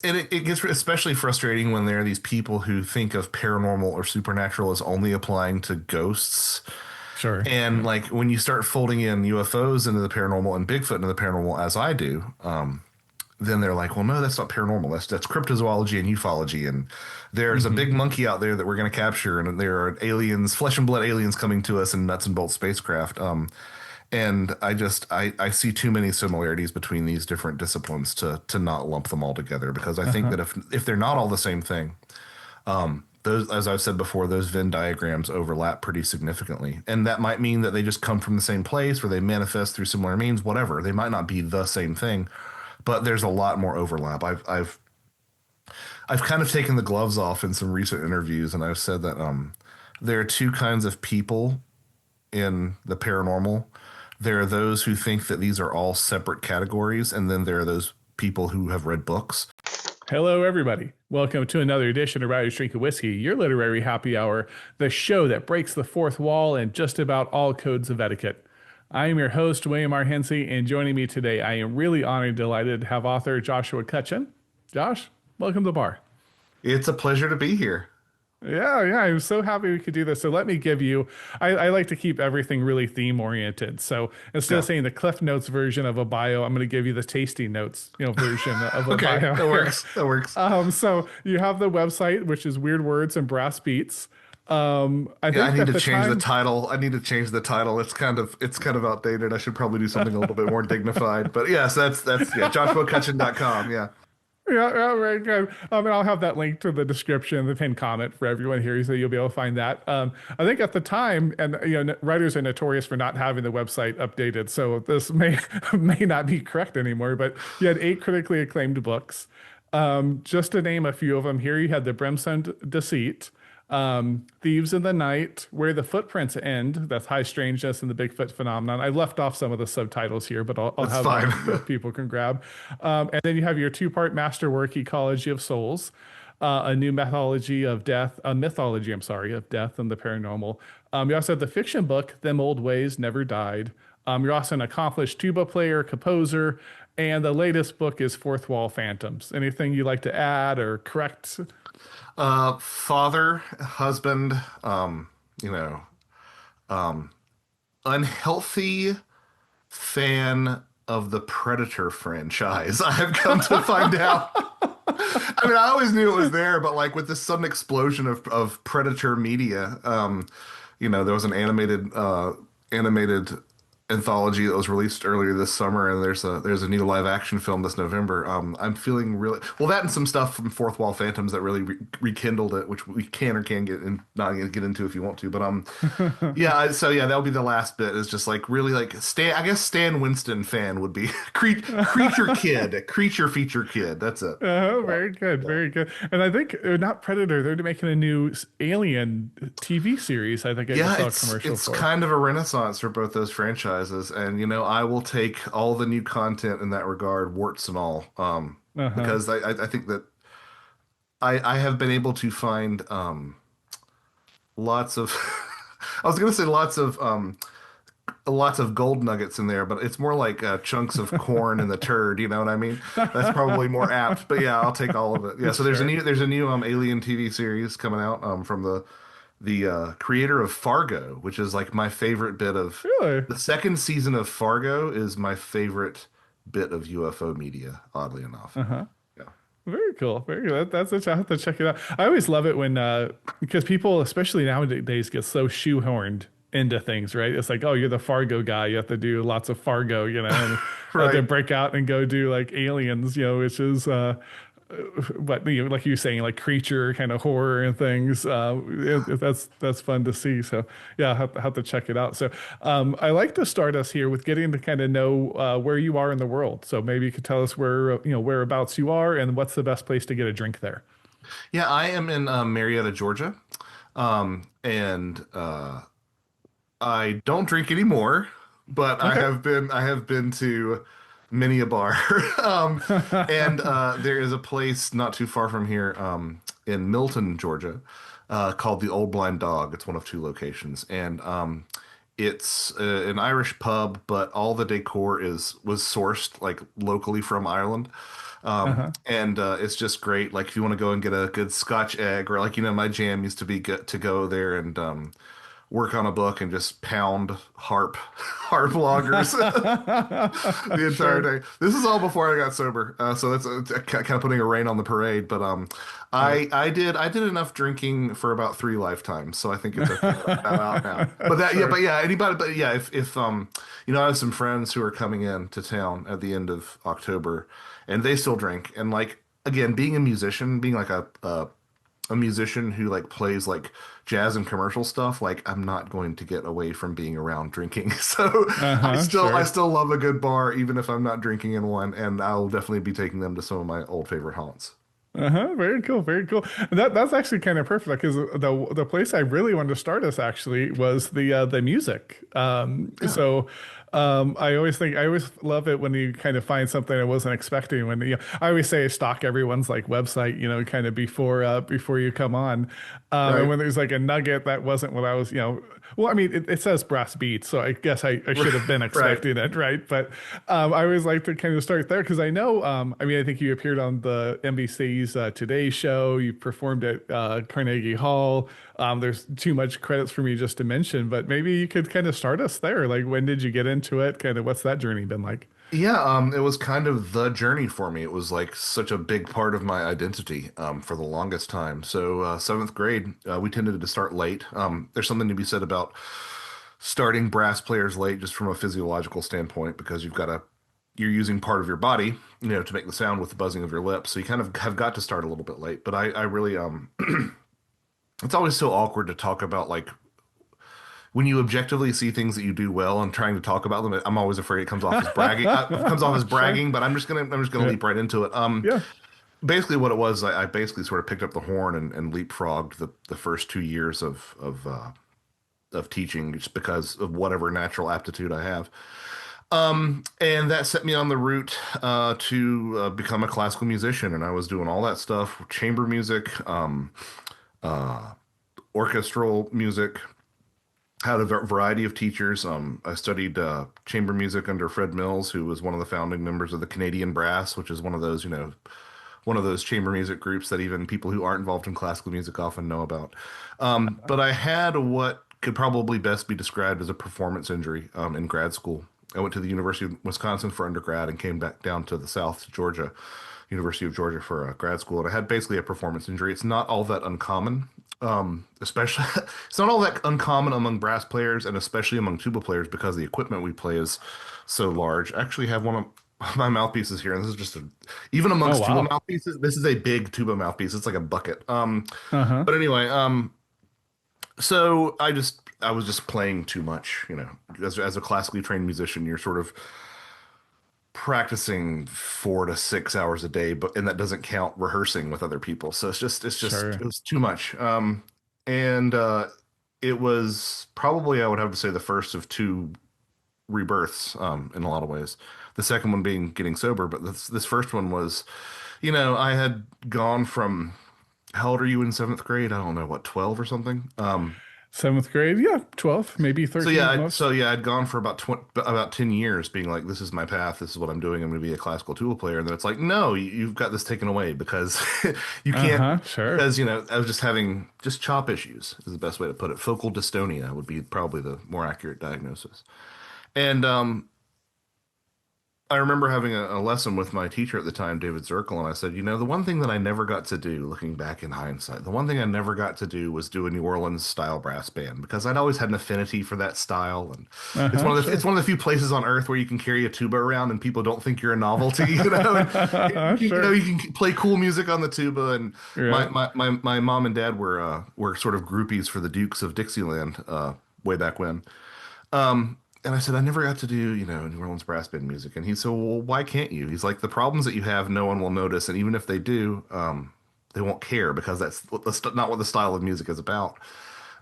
And it gets especially frustrating when there are these people who think of paranormal or supernatural as only applying to ghosts. Sure. And Yeah. like when you start folding in UFOs into the paranormal and Bigfoot into the paranormal, as I do, then they're like, well, no, that's not paranormal. That's cryptozoology and ufology. And there's a big Hmm. monkey out there that we're going to capture, and there are aliens, flesh and blood aliens coming to us in nuts and bolts spacecraft. And I see too many similarities between these different disciplines to not lump them all together because I think Uh-huh. that if they're not all the same thing, those, as I've said before, those Venn diagrams overlap pretty significantly. And that might mean that they just come from the same place or they manifest through similar means, whatever. They might not be the same thing, but there's a lot more overlap. I've kind of taken the gloves off in some recent interviews, and I've said that there are two kinds of people in the paranormal. There are those who think that these are all separate categories, and then there are those people who have read books. Hello, everybody. Welcome to another edition of Writer's Drink of Whiskey, your literary happy hour, the show that breaks the fourth wall and just about all codes of etiquette. I am your host, William R. Hincy, and joining me today, I am really honored and delighted to have author Joshua Cutchin. Josh, welcome to the bar. It's a pleasure to be here. Yeah, I'm so happy we could do this. So let me give you, I like to keep everything really theme oriented. So instead of Yeah. saying the Cliff Notes version of a bio, I'm going to give you the Tasty Notes, version of a Okay, bio that here. works. That works. So you have the website, which is Weird Words and Brass Beats. I Yeah, I think need at to the change the time, title. I need to change the title. It's kind of outdated. I should probably do something a little bit more dignified. But yes, that's yeah, joshuacutchin.com. Yeah. yeah, right, good. And I'll have that link to the description, the pinned comment for everyone here, so you'll be able to find that. I think at the time, and writers are notorious for not having the website updated, so this may may not be correct anymore. But you had 8 critically acclaimed books. Just to name a few of them here, you had The Brimstone Deceit, Thieves in the Night, Where the Footprints End. That's High Strangeness and the Bigfoot Phenomenon. I left off some of the subtitles here, but I'll That's have fine. them that people can grab. And then you have your two-part masterwork, Ecology of Souls, a new mythology of death, a mythology, I'm sorry, of death and the paranormal. You also have the fiction book, Them Old Ways Never Died. You're also an accomplished tuba player, composer, and the latest book is Fourth Wall Phantoms. Anything you'd like to add or correct? Father, husband, you know, um, unhealthy fan of the Predator franchise. I've come to find out. I mean, I always knew it was there, but like with this sudden explosion of Predator media, there was an animated anthology that was released earlier this summer, and there's a new live action film this November. I'm feeling really well, that and some stuff from Fourth Wall Phantoms that really rekindled it, which we can or can get in, not gonna get into if you want to, but yeah. So yeah, that'll be the last bit. Is just like really like Stan. I guess Stan Winston fan would be creature feature kid. That's it. Very good, Yeah. very good. And I think not Predator, they're making a new Alien TV series. I think I just Yeah, saw a it's commercial it's for. kind of a renaissance for both those franchises, and I will take all the new content in that regard, warts and all, Uh-huh. because I think that I have been able to find lots of I was gonna say lots of gold nuggets in there, but it's more like chunks of corn in the turd. You know what I mean? That's probably more apt. But yeah, I'll take all of it. Yeah. So there's a Sure. new Alien TV series coming out from the creator of Fargo, which is like my favorite bit of Really? the second season of Fargo is my favorite bit of UFO media, oddly enough. Uh-huh. Yeah. Very cool. Very good. That's a I have to check it out. I always love it when because people, especially nowadays, get so shoehorned into things, right? It's like, oh, you're the Fargo guy. You have to do lots of Fargo, and have to Right. break out and go do like aliens, which is what like you were saying, like creature kind of horror and things. That's fun to see. So yeah, have to check it out. So I like to start us here with getting to kind of know where you are in the world. So maybe you could tell us where whereabouts you are and what's the best place to get a drink there. Yeah, I am in Marietta, Georgia, and I don't drink anymore, but I Okay. have been to many a bar. um, and there is a place not too far from here, in Milton, Georgia, called the Old Blind Dog. It's one of two locations, and it's an Irish pub, but all the decor is was sourced like locally from Ireland. Uh-huh. And it's just great. Like if you want to go and get a good Scotch egg, or like my jam used to be get to go there and work on a book and just pound harp loggers the entire Sure. day. This is all before I got sober, so that's kind of putting a rein on the parade. But Yeah. I did enough drinking for about three lifetimes, so I think it's okay that I'm out now. But that yeah, Sure. but yeah, anybody, but yeah, if I have some friends who are coming in to town at the end of October, and they still drink, and like again, being a musician, being like a musician who like plays like jazz and commercial stuff, like I'm not going to get away from being around drinking. So I Uh-huh. still I Sure. still love a good bar even if I'm not drinking in one, and I'll definitely be taking them to some of my old favorite haunts. Uh-huh. Very cool. Very cool. That's actually kind of perfect because the place I really wanted to start us actually was the music. Yeah. I always love it when you kind of find something I wasn't expecting. When I always say stalk everyone's like website, kind of before you come on. And Right. when there's like a nugget that wasn't what I was, well, I mean, it says brass beats, so I guess I should have been Right. expecting it, right? But I always like to kind of start there because I know, I mean, I think you appeared on the NBC's Today Show. You performed at Carnegie Hall. There's too much credits for me just to mention, but maybe you could kind of start us there. Like, when did you get into it? Kind of, what's that journey been like? Yeah, it was kind of the journey for me. It was like such a big part of my identity for the longest time. So seventh grade, we tended to start late. There's something to be said about starting brass players late, just from a physiological standpoint, because you're using part of your body, to make the sound with the buzzing of your lips. So you kind of have got to start a little bit late. But I really it's always so awkward to talk about like when you objectively see things that you do well and trying to talk about them. I'm always afraid it comes off as bragging. It comes off as Sure. bragging, but I'm just gonna Yeah. leap right into it. Yeah. Basically what it was, I basically sort of picked up the horn and leapfrogged the first 2 years of teaching just because of whatever natural aptitude I have. And that set me on the route to become a classical musician, and I was doing all that stuff, chamber music, orchestral music. Had a variety of teachers. I studied chamber music under Fred Mills, who was one of the founding members of the Canadian Brass, which is one of those, one of those chamber music groups that even people who aren't involved in classical music often know about. But I had what could probably best be described as a performance injury in grad school. I went to the University of Wisconsin for undergrad and came back down to the South to Georgia, University of Georgia for grad school. And I had basically a performance injury. It's not all that uncommon, especially it's not all that uncommon among brass players and especially among tuba players because the equipment we play is so large. I actually have one of my mouthpieces here, and this is just even Oh, amongst tuba wow. mouthpieces, this is a big tuba mouthpiece. It's like a bucket. Uh-huh. But anyway, so I was just playing too much, as a classically trained musician, you're sort of practicing 4 to 6 hours a day, but and that doesn't count rehearsing with other people. So it Sure. was too much. And it was probably I would have to say the first of two rebirths, in a lot of ways. The second one being getting sober, but this first one was, I had gone from how old are you in seventh grade? I don't know, what, 12 or something? Seventh grade. Yeah. 12, maybe So 13 yeah, at most. I'd gone for about 10 years being like, this is my path, this is what I'm doing, I'm going to be a classical tuba player. And then it's like, no, you've got this taken away because you can't, Uh-huh. Sure. because, I was just having just chop issues is the best way to put it. Focal dystonia would be probably the more accurate diagnosis. And I remember having a lesson with my teacher at the time, David Zirkel, and I said, the one thing that I never got to do, looking back in hindsight, the one thing I never got to do was do a New Orleans style brass band because I'd always had an affinity for that style, and Uh-huh. it's Sure. one of the few places on earth where you can carry a tuba around and people don't think you're a novelty, and Sure. you can play cool music on the tuba. And Yeah. my mom and dad were sort of groupies for the Dukes of Dixieland way back when. And I said, I never got to do, New Orleans brass band music. And he said, well, why can't you? He's like, the problems that you have, no one will notice. And even if they do, they won't care because that's not what the style of music is about.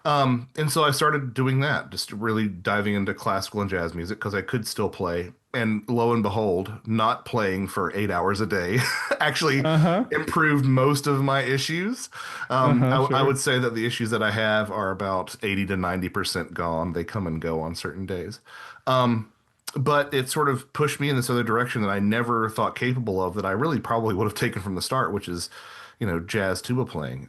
And so I started doing that, just really diving into classical and jazz music because I could still play. And lo and behold, not playing for 8 hours a day actually Uh-huh. improved most of my issues. Uh-huh. I Sure. would say that the issues that I have are about 80 to 90% gone. They come and go on certain days. but it sort of pushed me in this other direction that I never thought capable of, that I really probably would have taken from the start, which is, jazz tuba playing.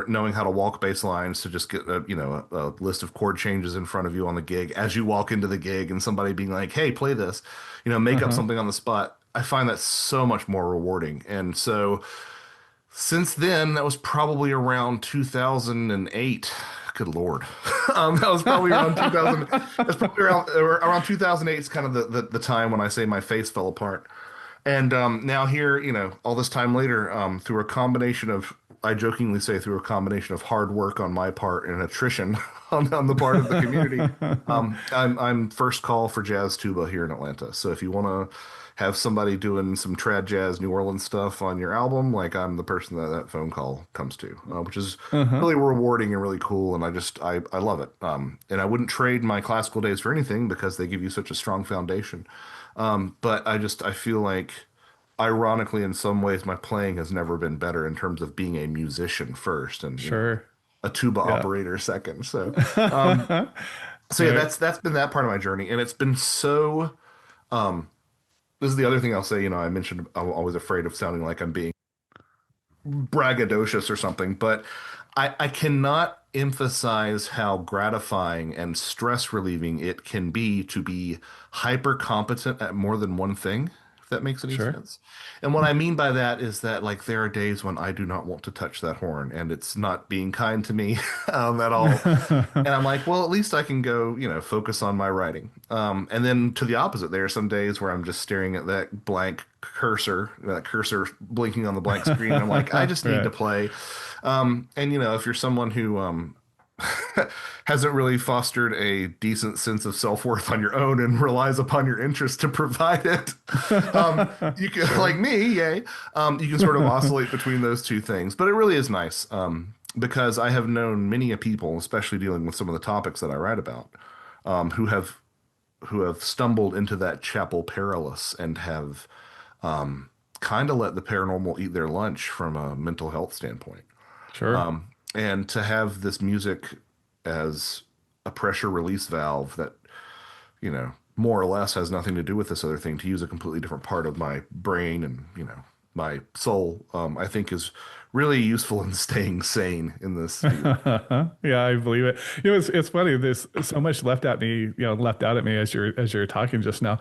Knowing how to walk bass lines, to just get a list of chord changes in front of you on the gig as you walk into the gig, and somebody being like, "Hey, play this," make up Uh-huh. something on the spot. I find that so much more rewarding. And so since then, that was probably around 2008. Good Lord. That was probably around 2000. That's probably around 2008 is kind of the time when I say my face fell apart. And now here, all this time later, through a combination of, I jokingly say, through a combination of hard work on my part and attrition on the part of the community, I'm first call for jazz tuba here in Atlanta. So if you want to have somebody doing some trad jazz New Orleans stuff on your album, like, I'm the person that phone call comes to, which is Uh-huh. really rewarding and really cool. And I love it. And I wouldn't trade my classical days for anything because they give you such a strong foundation. But I feel like, ironically, in some ways, my playing has never been better in terms of being a musician first, and Sure. a tuba Yeah. operator second. So yeah, Right. that's been that part of my journey, and it's been so. This is the other thing I'll say. I mentioned I'm always afraid of sounding like I'm being braggadocious or something, but I cannot emphasize how gratifying and stress relieving it can be to be hyper competent at more than one thing, if that makes any Sure. sense. And what I mean by that is that, like, there are days when I do not want to touch that horn, and it's not being kind to me at all. And I'm like, well, at least I can go, focus on my writing. And then to the opposite, there are some days where I'm just staring at that cursor blinking on the blank screen. I'm like, I just need to Right. play. And if you're someone who hasn't really fostered a decent sense of self-worth on your own and relies upon your interest to provide it, you can, like Sure. me, yay, you can sort of oscillate between those two things. But it really is nice, because I have known many a people, especially dealing with some of the topics that I write about, who have stumbled into that chapel perilous and have kind of let the paranormal eat their lunch from a mental health standpoint. Sure. And to have this music as a pressure release valve that, more or less has nothing to do with this other thing, to use a completely different part of my brain and, my soul, I think is really useful in staying sane in this field. Yeah, I believe it. It's funny. There's so much left out at me as you're talking just now.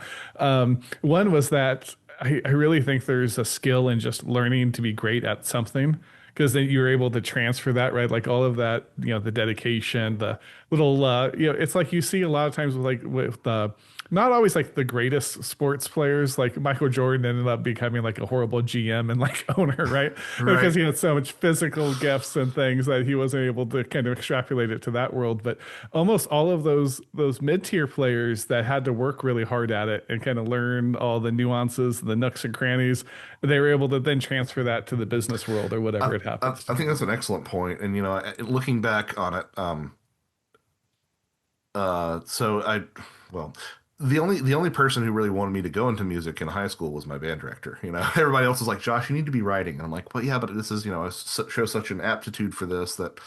One was that I really think there's a skill in just learning to be great at something, because then you're able to transfer that, right? Like all of that, the dedication, the little, it's like you see a lot of times with not always like the greatest sports players. Like Michael Jordan ended up becoming like a horrible GM and like owner, right? Because Right. he had so much physical gifts and things that he wasn't able to kind of extrapolate it to that world. But almost all of those mid-tier players that had to work really hard at it and kind of learn all the nuances, the nooks and crannies, they were able to then transfer that to the business world or I, whatever it I, happens to I think be. that's an excellent point. And, looking back on it, so well, the only person who really wanted me to go into music in high school was my band director. Everybody else was like, "Josh, you need to be writing." And I'm like, "Well, yeah, but this is, show such an aptitude for this, that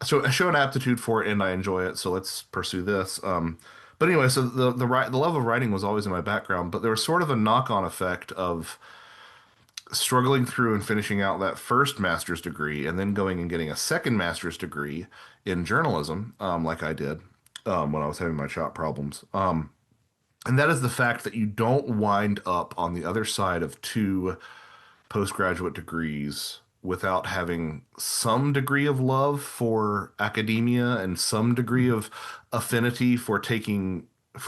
so I show an aptitude for it and I enjoy it. So let's pursue this." But anyway, so the love of writing was always in my background, but there was sort of a knock-on effect of struggling through and finishing out that first master's degree, and then going and getting a second master's degree in journalism, like I did, when I was having my shop problems. And that is the fact that you don't wind up on the other side of two postgraduate degrees without having some degree of love for academia and some degree of affinity for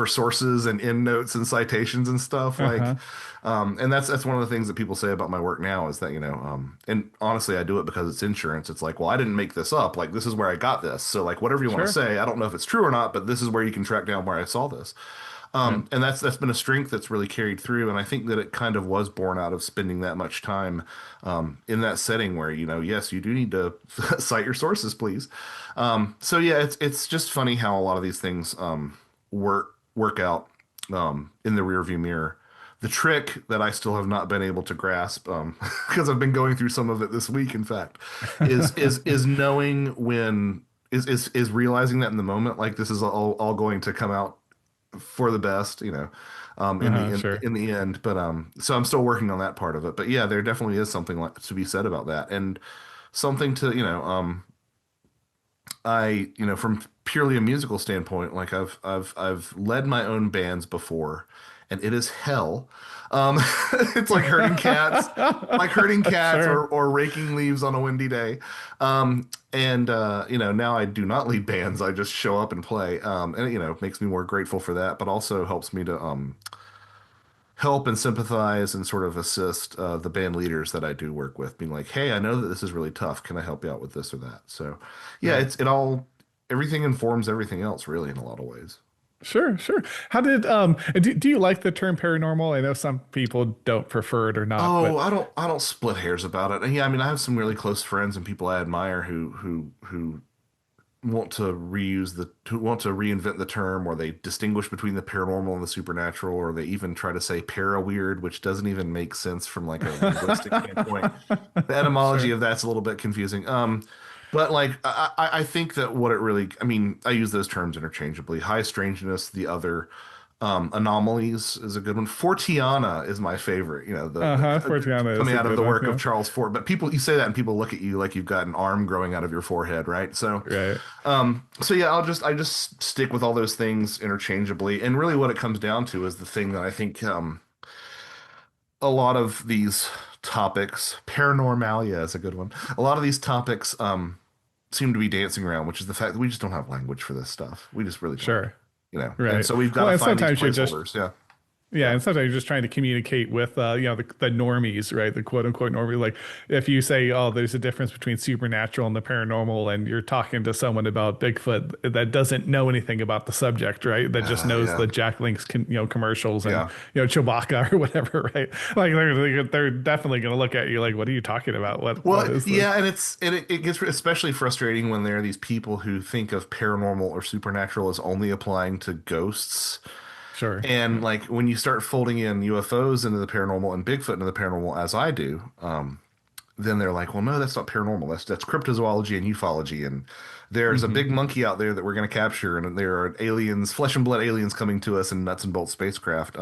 sources and endnotes and citations and stuff, like. Uh-huh. And that's one of the things that people say about my work now, is that, and honestly, I do it because it's insurance. It's like, well, I didn't make this up, like, this is where I got this, so, like, whatever you want to Sure. say, I don't know if it's true or not, but this is where you can track down where I saw this. Right. And that's been a strength that's really carried through, and I think that it kind of was born out of spending that much time, in that setting where, yes, you do need to cite your sources, please. So yeah, it's just funny how a lot of these things, work out, in the rearview mirror. The trick that I still have not been able to grasp, because I've been going through some of it this week, in fact, is knowing when, is realizing that in the moment, like, this is all going to come out for the best, Sure. in the end. But so I'm still working on that part of it. But yeah, there definitely is something to be said about that, and something to, from purely a musical standpoint, like I've led my own bands before, and it is hell. Um, it's like herding cats Sure. or raking leaves on a windy day. And now I do not lead bands. I just show up and play. And it makes me more grateful for that, but also helps me to help and sympathize and sort of assist the band leaders that I do work with, being like, "Hey, I know that this is really tough. Can I help you out with this or that?" So, yeah, Right. everything informs everything else, really, in a lot of ways. Sure, sure. How did do you like the term paranormal? I know some people don't prefer it or not, Oh, but I don't split hairs about it. And yeah, I mean, I have some really close friends and people I admire who who want to reinvent the term, or they distinguish between the paranormal and the supernatural, or they even try to say para weird, which doesn't even make sense from like a linguistic standpoint. The etymology sure. of that's a little bit confusing. But like I think that what it really, I mean, I use those terms interchangeably. High strangeness, the other. Anomalies is a good one. Fortiana is my favorite. Uh-huh. Fortiana is Coming a out of good the one. work of Yeah. Charles Fort. But people, you say that and people look at you like you've got an arm growing out of your forehead, right? Right. So yeah, I just stick with all those things interchangeably. And really, what it comes down to is the thing that I think a lot of these topics, paranormalia is a good one. A lot of these topics seem to be dancing around, which is the fact that we just don't have language for this stuff. We just really don't. Sure. And Right. so we've got Well, to and find these sometimes you're just placeholders. Yeah. yeah, Yeah. and sometimes you're just trying to communicate with the normies, right? The quote unquote normie. Like if you say, "Oh, there's a difference between supernatural and the paranormal," and you're talking to someone about Bigfoot that doesn't know anything about the subject, right? That just knows Yeah. the Jack Link's commercials and Yeah. Chewbacca or whatever, right? Like they're definitely going to look at you like, "What are you talking about? What Well, is this?" yeah, and it gets especially frustrating when there are these people who think of paranormal or supernatural as only applying to ghosts. Sure. And Yeah. like when you start folding in UFOs into the paranormal and Bigfoot into the paranormal, as I do, then they're like, well, no, that's not paranormal. That's cryptozoology and ufology. And there's a Hmm. big monkey out there that we're going to capture, and there are aliens, flesh and blood aliens coming to us in nuts and bolts spacecraft.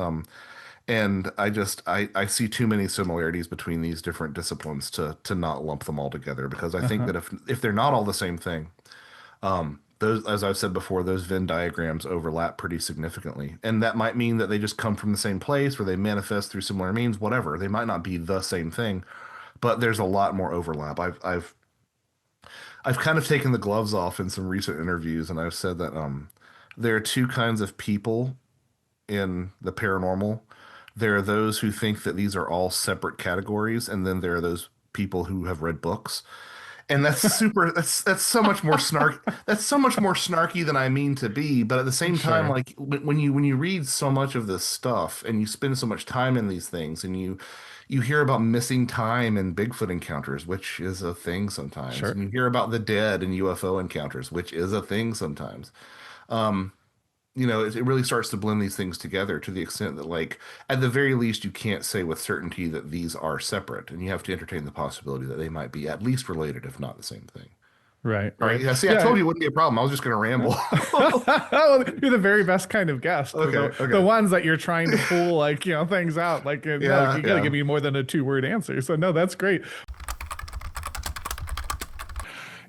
And I see too many similarities between these different disciplines to not lump them all together, because I think Uh-huh. that if they're not all the same thing, those, as I've said before, those Venn diagrams overlap pretty significantly. And that might mean that they just come from the same place, or they manifest through similar means, whatever. They might not be the same thing, but there's a lot more overlap. I've kind of taken the gloves off in some recent interviews, and I've said that there are two kinds of people in the paranormal. There are those who think that these are all separate categories, and then there are those people who have read books. And that's so much more snarky than I mean to be, but at the same time, Sure. like when you read so much of this stuff and you spend so much time in these things, and you hear about missing time and Bigfoot encounters, which is a thing sometimes, and Sure. you hear about the dead and UFO encounters, which is a thing sometimes. It really starts to blend these things together to the extent that, like, at the very least, you can't say with certainty that these are separate, and you have to entertain the possibility that they might be at least related, if not the same thing. Right. All right. Right. Yeah. See, I Yeah. told you it wouldn't be a problem. I was just going to ramble. Well, you're the very best kind of guest. Okay. The Okay. ones that you're trying to pull like things out. Like no, Yeah. you got to give Yeah. me more than a 2 word answer. So no, that's great.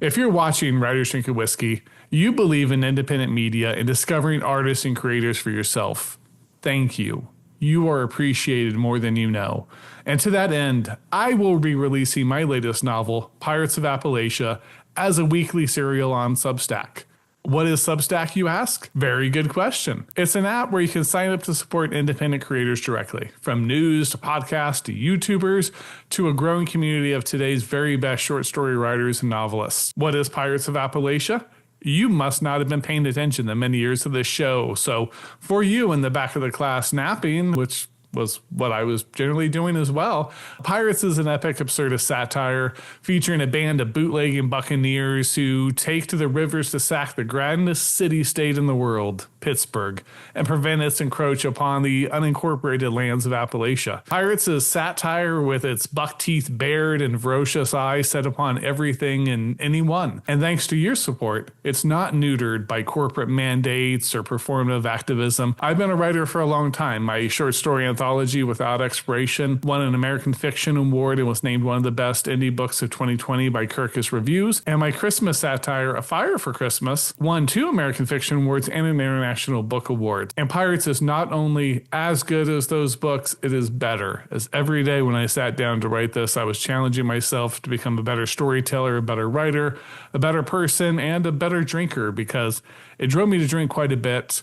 If you're watching Writers Drinking Whiskey, you believe in independent media and discovering artists and creators for yourself. Thank you. You are appreciated more than you know. And to that end, I will be releasing my latest novel, Pirates of Appalachia, as a weekly serial on Substack. What is Substack, you ask? Very good question. It's an app where you can sign up to support independent creators directly, from news to podcasts to YouTubers to a growing community of today's very best short story writers and novelists. What is Pirates of Appalachia? You must not have been paying attention the many years of this show. So, for you in the back of the class napping, which was what I was generally doing as well. Pirates is an epic absurdist satire featuring a band of bootlegging buccaneers who take to the rivers to sack the grandest city-state in the world, Pittsburgh, and prevent its encroach upon the unincorporated lands of Appalachia. Pirates is satire with its buck-teeth bared and ferocious eyes set upon everything and anyone. And thanks to your support, it's not neutered by corporate mandates or performative activism. I've been a writer for a long time. My short story anthology, Without Expiration, won an American Fiction Award and was named one of the best indie books of 2020 by Kirkus Reviews. And my Christmas satire, A Fire for Christmas, won 2 American Fiction Awards and an International Book Award. And Pirates is not only as good as those books, it is better. As every day when I sat down to write this, I was challenging myself to become a better storyteller, a better writer, a better person, and a better drinker, because it drove me to drink quite a bit.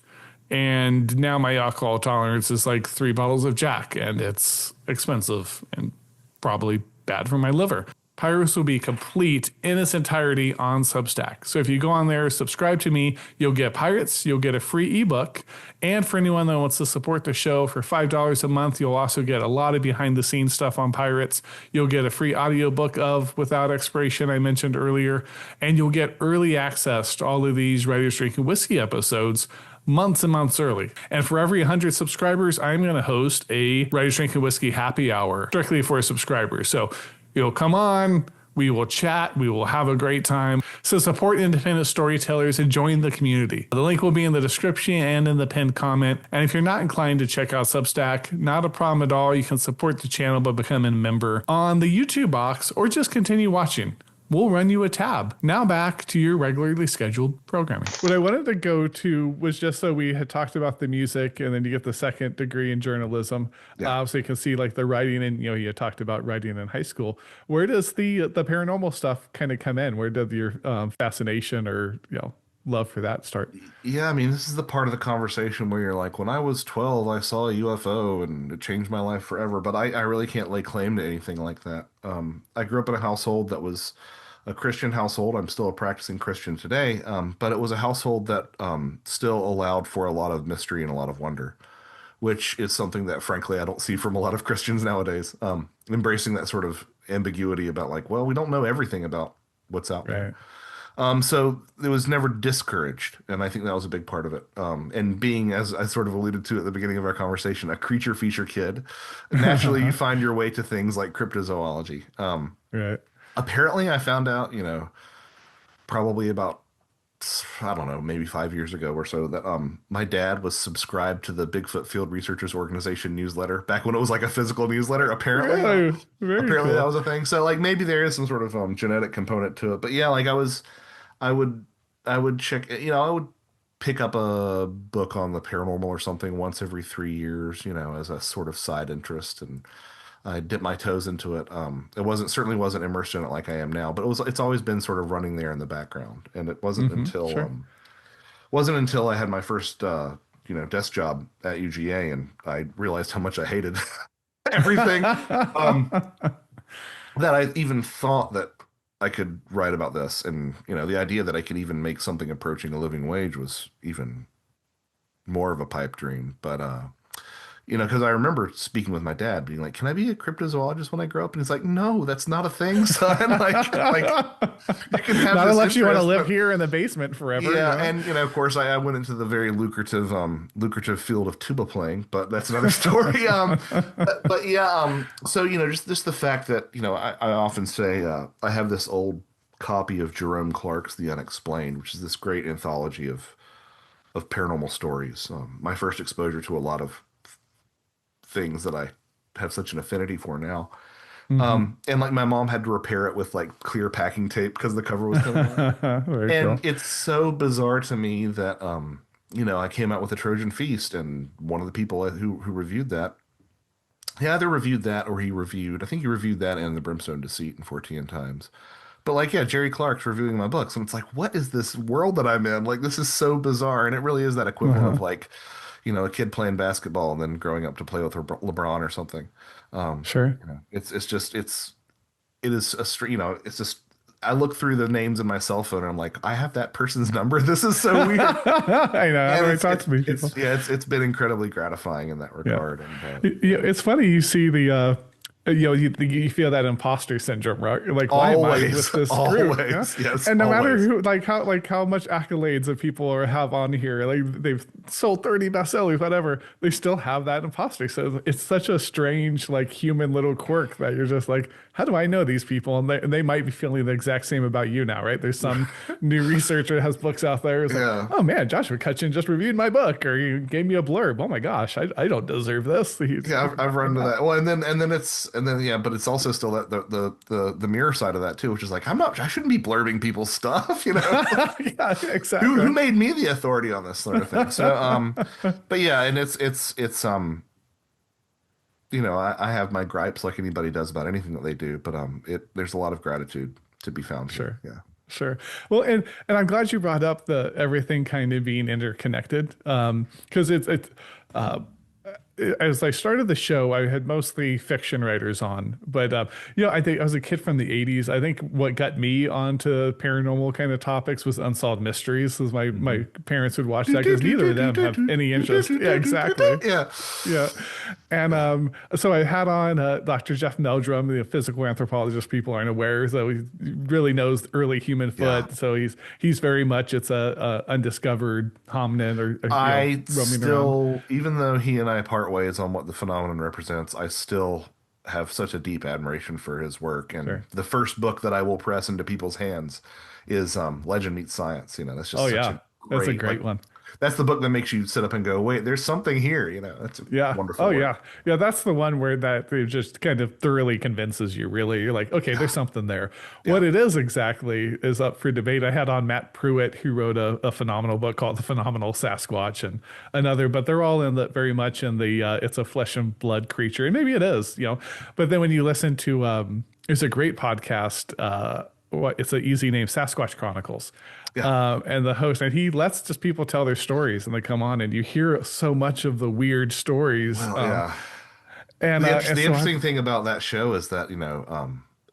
And now my alcohol tolerance is like 3 bottles of Jack, and it's expensive and probably bad for my liver. Pirates will be complete in its entirety on Substack. So if you go on there, subscribe to me, you'll get Pirates, you'll get a free ebook. And for anyone that wants to support the show for $5 a month, you'll also get a lot of behind the scenes stuff on Pirates. You'll get a free audiobook of Without Expiration I mentioned earlier. And you'll get early access to all of these Writers Drinking Whiskey episodes months and months early. And for every 100 subscribers, I'm going to host a Writers Drinking Whiskey happy hour strictly for subscribers. So you'll come on, we will chat, we will have a great time. So support independent storytellers and join the community. The link will be in the description and in the pinned comment. And if you're not inclined to check out Substack, not a problem at all. You can support the channel by becoming a member on the YouTube box or just continue watching. We'll run you a tab. Now back to your regularly scheduled programming. What I wanted to go to was just so we had talked about the music, and then you get the second degree in journalism. Yeah. So you can see like the writing, and you talked about writing in high school. Where does the paranormal stuff kind of come in? Where did your fascination or love for that start? Yeah, I mean, this is the part of the conversation where you're like, when I was 12, I saw a UFO and it changed my life forever. But I really can't lay claim to anything like that. I grew up in a household that was a Christian household. I'm still a practicing Christian today, but it was a household that still allowed for a lot of mystery and a lot of wonder, which is something that, frankly, I don't see from a lot of Christians nowadays. Embracing that sort of ambiguity about like, well, we don't know everything about what's out there. So it was never discouraged, and I think that was a big part of it. And being, as I sort of alluded to at the beginning of our conversation, a creature feature kid, naturally you find your way to things like cryptozoology. Right. Apparently, I found out, probably about, I don't know, maybe 5 years ago or so, that my dad was subscribed to the Bigfoot Field Researchers Organization newsletter back when it was like a physical newsletter. Apparently, Really? Very apparently cool. that was a thing. So like maybe there is some sort of genetic component to it. But yeah, like I would, I would check, I would pick up a book on the paranormal or something once every 3 years, as a sort of side interest, and I dipped my toes into it. It certainly wasn't immersed in it like I am now, but it's always been sort of running there in the background. And it Sure. wasn't until I had my first desk job at UGA and I realized how much I hated everything, um, that I even thought that I could write about this. And the idea that I could even make something approaching a living wage was even more of a pipe dream. But because I remember speaking with my dad, being like, "Can I be a cryptozoologist when I grow up?" And he's like, "No, that's not a thing, son. like you can have Not this unless you want to interest, live but here in the basement forever. yeah." And of course, I went into the very lucrative field of tuba playing, but that's another story. But yeah, so just the fact that I often say I have this old copy of Jerome Clark's The Unexplained, which is this great anthology of paranormal stories. My first exposure to a lot of things that I have such an affinity for now. Hmm. And like my mom had to repair it with like clear packing tape because the cover was coming off. Very And cool. it's so bizarre to me that I came out with a Trojan Feast, and one of the people who reviewed that, he either reviewed that or I think he reviewed that and The Brimstone Deceit in 14 times. But like, yeah, Jerry Clark's reviewing my books, and it's like, what is this world that I'm in? Like, this is so bizarre, and it really is that equivalent of Uh-huh. like, a kid playing basketball and then growing up to play with LeBron or something. Sure. It's just it is a it's just I look through the names in my cell phone and I'm like, I have that person's number. This is so weird. I know. How And do I talk to these people? it's been incredibly gratifying in that Yeah. regard. And yeah, It's funny you see the you feel that imposter syndrome, right? You're like, why am I always, with this group? Yeah. always, yes, And no matter always. who, like how much accolades that people are, have on here, like they've sold 30 bestsellers, whatever, they still have that imposter. So it's such a strange, like human little quirk that you're just like, how do I know these people? And they might be feeling the exact same about you now, right? There's some new researcher that has books out there. It's like, Yeah. oh man, Joshua Cutchin just reviewed my book, or he gave me a blurb. Oh my gosh, I don't deserve this. Yeah, I've run Like into that. that. Well, and then yeah, but it's also still that the mirror side of that too, which is like I shouldn't be blurbing people's stuff, you know. Yeah, Who exactly. made me the authority on this sort of thing? So but yeah, and it's I have my gripes like anybody does about anything that they do, but there's a lot of gratitude to be found here. Sure. Yeah. Sure. Well, and I'm glad you brought up the everything kind of being interconnected. Because it's uh as I started the show, I had mostly fiction writers on, but I think I was a kid from the '80s. I think what got me onto paranormal kind of topics was unsolved mysteries, because my Mhm. parents would watch that because neither of them have any interest. Yeah, exactly. Yeah. Yeah. And Yeah. so I had on Dr. Jeff Meldrum, the physical anthropologist people aren't aware. So he really knows early human Yeah. foot. So he's very much, it's a undiscovered hominin, or I roaming around. still, even though he and I part ways on what the phenomenon represents, I still have such a deep admiration for his work. And Sure. the first book that I will press into people's hands is Legend Meets Science. That's Oh just such yeah. a That's a great, like, great one. that's the book that makes you sit up and go, wait, there's something here. That's a Yeah. wonderful Oh, work. yeah. Yeah. That's the one where that it just kind of thoroughly convinces you, really. You're like, okay, Yeah. there's something there. What Yeah. it is exactly is up for debate. I had on Matt Pruitt, who wrote a phenomenal book called The Phenomenal Sasquatch, and another, but they're all in the very much in the it's a flesh and blood creature. And maybe it is. But then when you listen to, there's a great podcast, it's an easy name, Sasquatch Chronicles. Yeah. And the host, and he lets just people tell their stories, and they come on, and you hear so much of the weird stories. Well, yeah. And The so I, interesting thing about that show is that,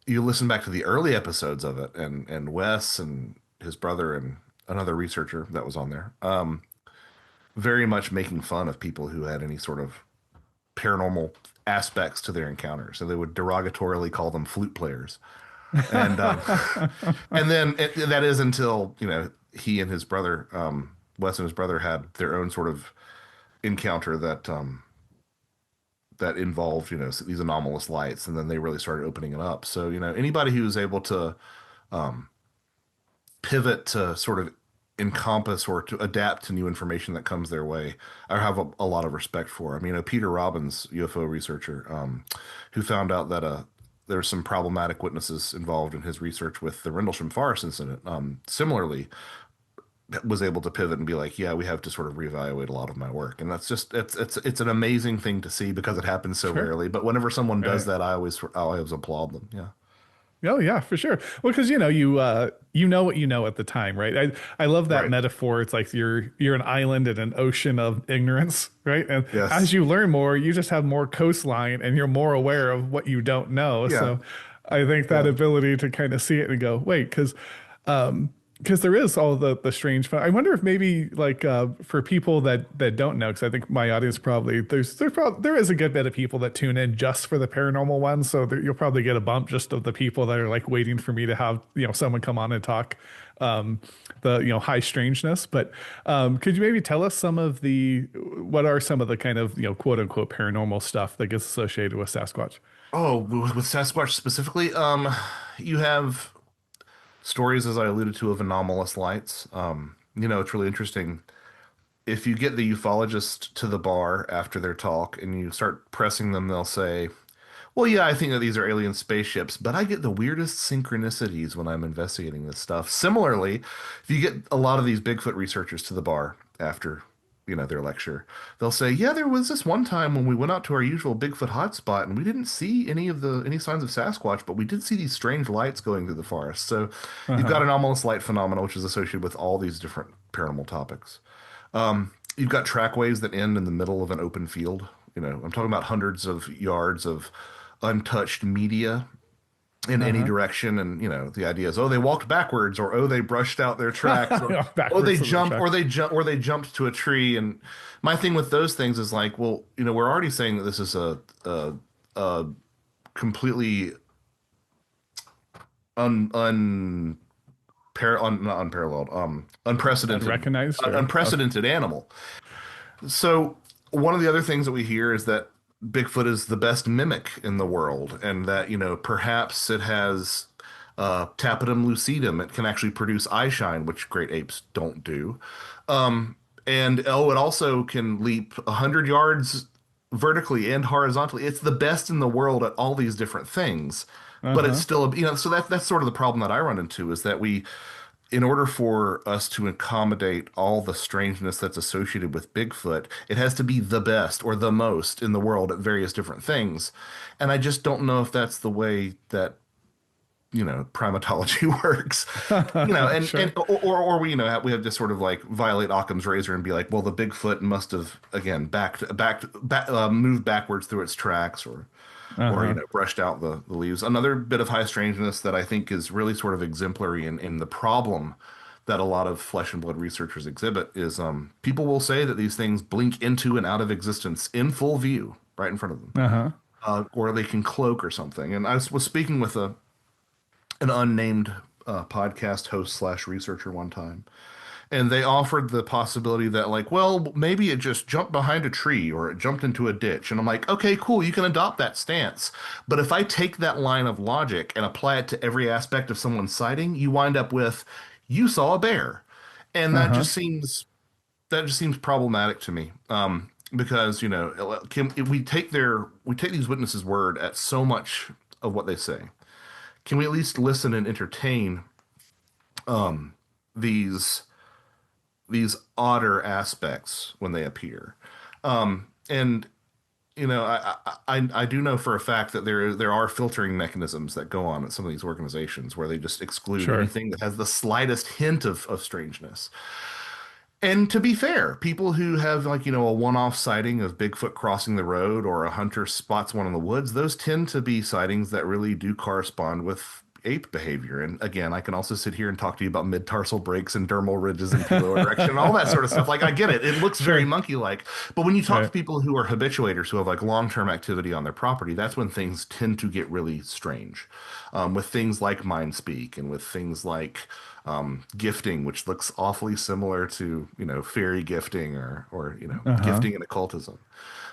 you listen back to the early episodes of it, and Wes and his brother and another researcher that was on there, very much making fun of people who had any sort of paranormal aspects to their encounters. So they would derogatorily call them flute players. And and then that is until, he and his brother, Wes and his brother had their own sort of encounter that involved, these anomalous lights, and then they really started opening it up. So, anybody who's able to pivot to sort of encompass or to adapt to new information that comes their way, I have a lot of respect for. I mean, Peter Robbins, UFO researcher, who found out that there's some problematic witnesses involved in his research with the Rendlesham Forest incident. Similarly, was able to pivot and be like, yeah, we have to sort of reevaluate a lot of my work, and that's just it's an amazing thing to see because it happens so sure. rarely. But whenever someone does Right. that, I always applaud them. Yeah. Oh yeah, for sure. Well, because you know what you know at the time, right? I love that Right. metaphor. It's like you're an island in an ocean of ignorance, right? And as Yes. you learn more, you just have more coastline, and you're more aware of what you don't know. Yeah. So I think that Yeah. ability to kind of see it and go, wait, because there is all the strange fun. I wonder if maybe like for people that don't know, because I think my audience probably there is a good bit of people that tune in just for the paranormal ones. So you'll probably get a bump just of the people that are like waiting for me to have someone come on and talk the high strangeness. But could you maybe tell us what are some of the kind of quote unquote paranormal stuff that gets associated with Sasquatch? Oh, with Sasquatch specifically, you have stories, as I alluded to, of anomalous lights. It's really interesting. If you get the ufologist to the bar after their talk and you start pressing them, they'll say, well, yeah, I think that these are alien spaceships, but I get the weirdest synchronicities when I'm investigating this stuff. Similarly, if you get a lot of these Bigfoot researchers to the bar after, their lecture, they'll say, yeah, there was this one time when we went out to our usual Bigfoot hotspot and we didn't see any signs of Sasquatch, but we did see these strange lights going through the forest. So you've got Uh-huh. anomalous light phenomena, which is associated with all these different paranormal topics. You've got trackways that end in the middle of an open field. I'm talking about hundreds of yards of untouched media in any Uh-huh. direction. And, the idea is, oh, they walked backwards, or, oh, they brushed out their tracks, or, Yeah, oh, they backwards in the jumped, tracks. or they jumped to a tree. And my thing with those things is like, well, we're already saying that this is a completely un, un, not unparalleled, Unrecognized or okay. unprecedented animal. So one of the other things that we hear is that Bigfoot is the best mimic in the world, and that perhaps it has tapetum lucidum. It can actually produce eye shine, which great apes don't do. And it also can leap 100 yards vertically and horizontally. It's the best in the world at all these different things, but it's Uh-huh. still, so that's sort of the problem that I run into is that in order for us to accommodate all the strangeness that's associated with Bigfoot, it has to be the best or the most in the world at various different things. And I just don't know if that's the way that, primatology works. And Sure. or we we have to sort of like violate Occam's razor and be like, well, the Bigfoot must have again moved backwards through its tracks, or Uh-huh. brushed out the leaves. Another bit of high strangeness that I think is really sort of exemplary in the problem that a lot of flesh and blood researchers exhibit is people will say that these things blink into and out of existence in full view right in front of them, Uh-huh. or they can cloak or something. And I was speaking with an unnamed podcast host slash researcher one time, and they offered the possibility that, like, well, maybe it just jumped behind a tree or it jumped into a ditch. And I'm like, okay, cool, you can adopt that stance. But if I take that line of logic and apply it to every aspect of someone's sighting, you wind up with, you saw a bear. And Uh-huh. that just seems problematic to me. Because, we take these witnesses' word at so much of what they say. Can we at least listen and entertain these odder aspects when they appear? And I do know for a fact that there are filtering mechanisms that go on at some of these organizations where they just exclude Sure. anything that has the slightest hint of strangeness. And to be fair, people who have, like, a one-off sighting of Bigfoot crossing the road, or a hunter spots one in the woods, those tend to be sightings that really do correspond with ape behavior. And again, I can also sit here and talk to you about mid-tarsal breaks and dermal ridges and telo erection and all that sort of stuff. Like, I get it. It looks very Sure. monkey-like. But when you talk to Right. people who are habituators, who have like long-term activity on their property, that's when things tend to get really strange. With things like mind speak, and with things like gifting, which looks awfully similar to, fairy gifting, or Uh-huh. gifting and occultism.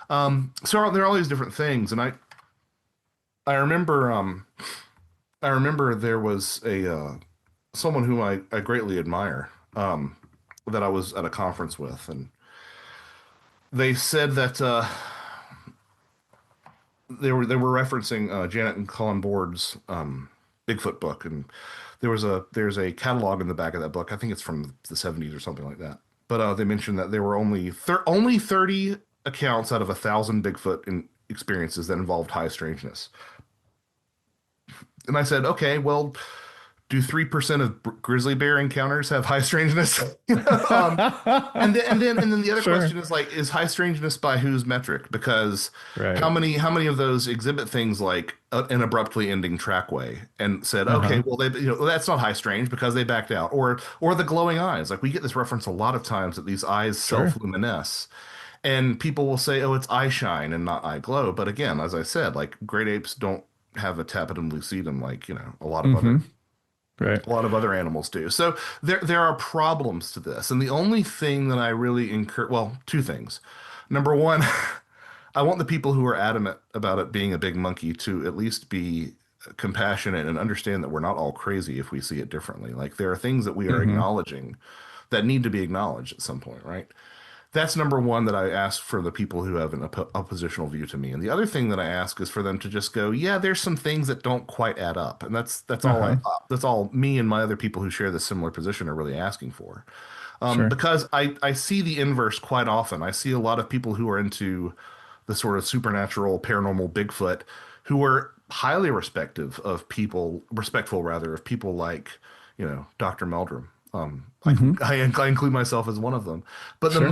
So there are all these different things, and I remember I remember there was a someone whom I greatly admire, that I was at a conference with, and they said that they were referencing Janet and Colin Board's Bigfoot book, and there's a catalog in the back of that book. I think it's from the 70s or something like that. But they mentioned that there were only 30 accounts out of 1,000 Bigfoot experiences that involved high strangeness. And I said, okay, well, do 3% of grizzly bear encounters have high strangeness? And then the other Sure. question is, like, is high strangeness by whose metric? Because Right. how many of those exhibit things like an abruptly ending trackway and said, okay, Uh-huh. well, that's not high strange because they backed out, or the glowing eyes. Like, we get this reference a lot of times that these eyes Sure. self-luminesce. And people will say, oh, it's eye shine and not eye glow. But again, as I said, like, great apes don't have a tapetum lucidum like, Mm-hmm. Right. a lot of other animals do. So there are problems to this. And the only thing that I really well, two things. Number one, I want the people who are adamant about it being a big monkey to at least be compassionate and understand that we're not all crazy if we see it differently. Like, there are things that we are Mm-hmm. acknowledging that need to be acknowledged at some point, right? That's number one that I ask for the people who have an oppositional view to me. And the other thing that I ask is for them to just go, yeah, there's some things that don't quite add up. And Uh-huh. that's all me and my other people who share this similar position are really asking for. Sure. Because I see the inverse quite often. I see a lot of people who are into the sort of supernatural, paranormal Bigfoot, who are highly respectful rather, of people like, Dr. Meldrum. Mm-hmm. I include myself as one of them. Sure.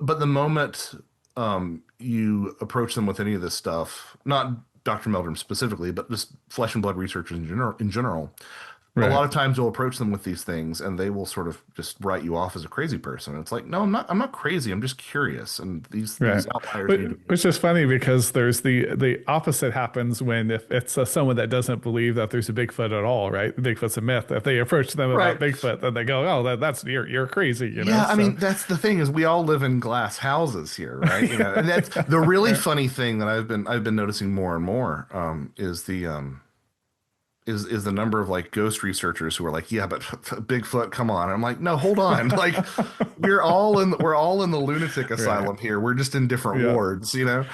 But the moment you approach them with any of this stuff, not Dr. Meldrum specifically, but just flesh and blood researchers in general, a Right. lot of times you'll approach them with these things and they will sort of just write you off as a crazy person. It's like, no, I'm not crazy. I'm just curious. And these Right. outliers need to be. Which is funny because there's the opposite happens when if it's someone that doesn't believe that there's a Bigfoot at all, right? Bigfoot's a myth. If they approach them about Right. Bigfoot, then they go, "Oh, that's you're crazy," you know? Yeah, I So, mean, that's the thing is we all live in glass houses here, right? And that's the really right. funny thing that I've been noticing more and more is the number of like ghost researchers who are like, yeah, but Bigfoot, come on. I'm like, no, hold on. Like we're all in the lunatic Right. asylum here. We're just in different Yeah. wards, you know?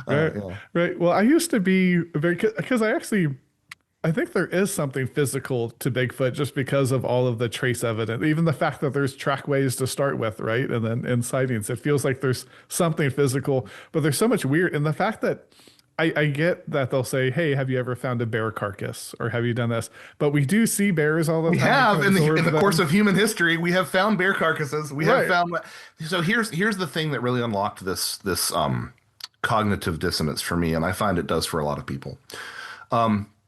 Right. Yeah. Right. Well, I used to be very, because I think there is something physical to Bigfoot just because of all of the trace evidence, even the fact that there's trackways to start with, right? And then in sightings, it feels like there's something physical, but there's so much weird. And the fact that I get that they'll say, "Hey, have you ever found a bear carcass or have you done this?" But we do see bears all the We time. We can have in observe the course them. of human history, we have found bear carcasses. We have Right. found. So here's the thing that really unlocked this cognitive dissonance for me, and I find it does for a lot of people.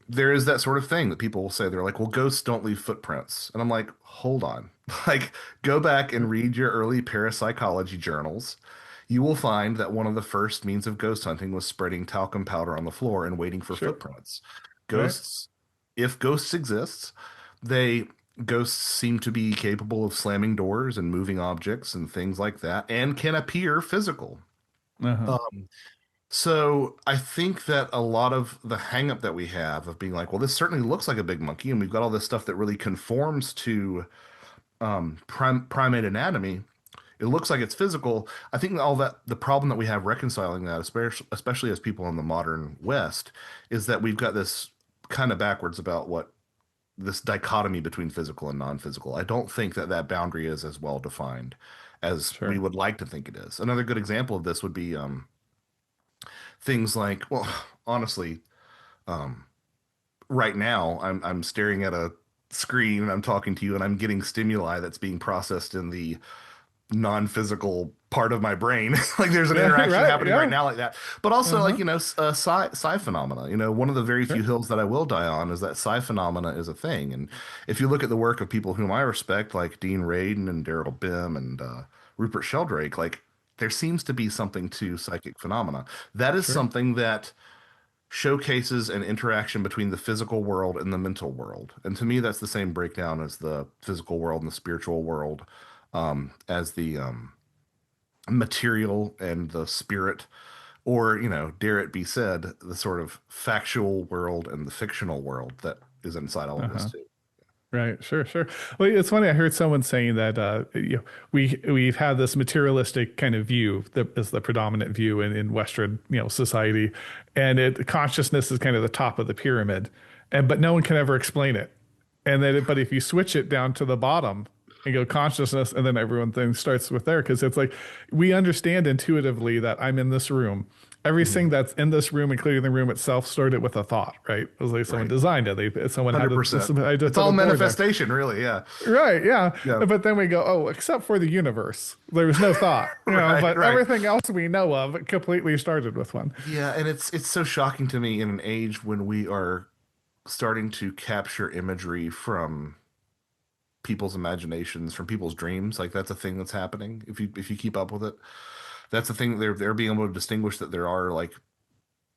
There is that sort of thing that people will say. They're like, well, ghosts don't leave footprints. And I'm like, hold on. Like, go back and read your early parapsychology journals. You will find that one of the first means of ghost hunting was spreading talcum powder on the floor and waiting for Sure. footprints. Right. Ghosts, if ghosts exist, they ghosts seem to be capable of slamming doors and moving objects and things like that, and can appear physical. Uh-huh. So I think that a lot of the hang up that we have of being like, well, this certainly looks like a big monkey, and we've got all this stuff that really conforms to primate anatomy. It looks like it's physical. I think all that the problem that we have reconciling that, especially as people in the modern West, is that we've got this kind of backwards about what this dichotomy between physical and non-physical. I don't think that that boundary is as well defined as we Sure. would like to think it is. Another good example of this would be things like, well, honestly, um, right now I'm staring at a screen and I'm talking to you and I'm getting stimuli that's being processed in the non-physical part of my brain. Like there's an Yeah. interaction Right. happening right Yeah. now like that. But also like, Uh-huh. psi phenomena. One of the very few Sure. hills that I will die on is that psi phenomena is a thing. And if you look at the work of people whom I respect, like Dean Radin and Daryl Bim and Rupert Sheldrake, like there seems to be something to psychic phenomena. That is Sure. something that showcases an interaction between the physical world and the mental world. And to me, that's the same breakdown as the physical world and the spiritual world, as the material and the spirit, or, dare it be said, the sort of factual world and the fictional world that is inside all of this Uh-huh. too. Right, sure, sure. Well, it's funny. I heard someone saying that we've had this materialistic kind of view that is the predominant view in Western society, and consciousness is kind of the top of the pyramid, and but no one can ever explain it. And then, but if you switch it down to the bottom and go consciousness, and then everyone thing starts with there because it's like we understand intuitively that I'm in this room. Everything Mhm. that's in this room, including the room itself, started with a thought, right? It was like someone Right. designed it. Someone had this 100%. idea to It's put all a board there. manifestation, really. Yeah. Right, yeah. Yeah. But then we go, oh, except for the universe. There was no thought, Right, but right. everything else we know of completely started with one. Yeah, and it's so shocking to me in an age when we are starting to capture imagery from people's imaginations, from people's dreams. Like that's a thing that's happening. If you keep up with it, that's the thing. They're being able to distinguish that there are like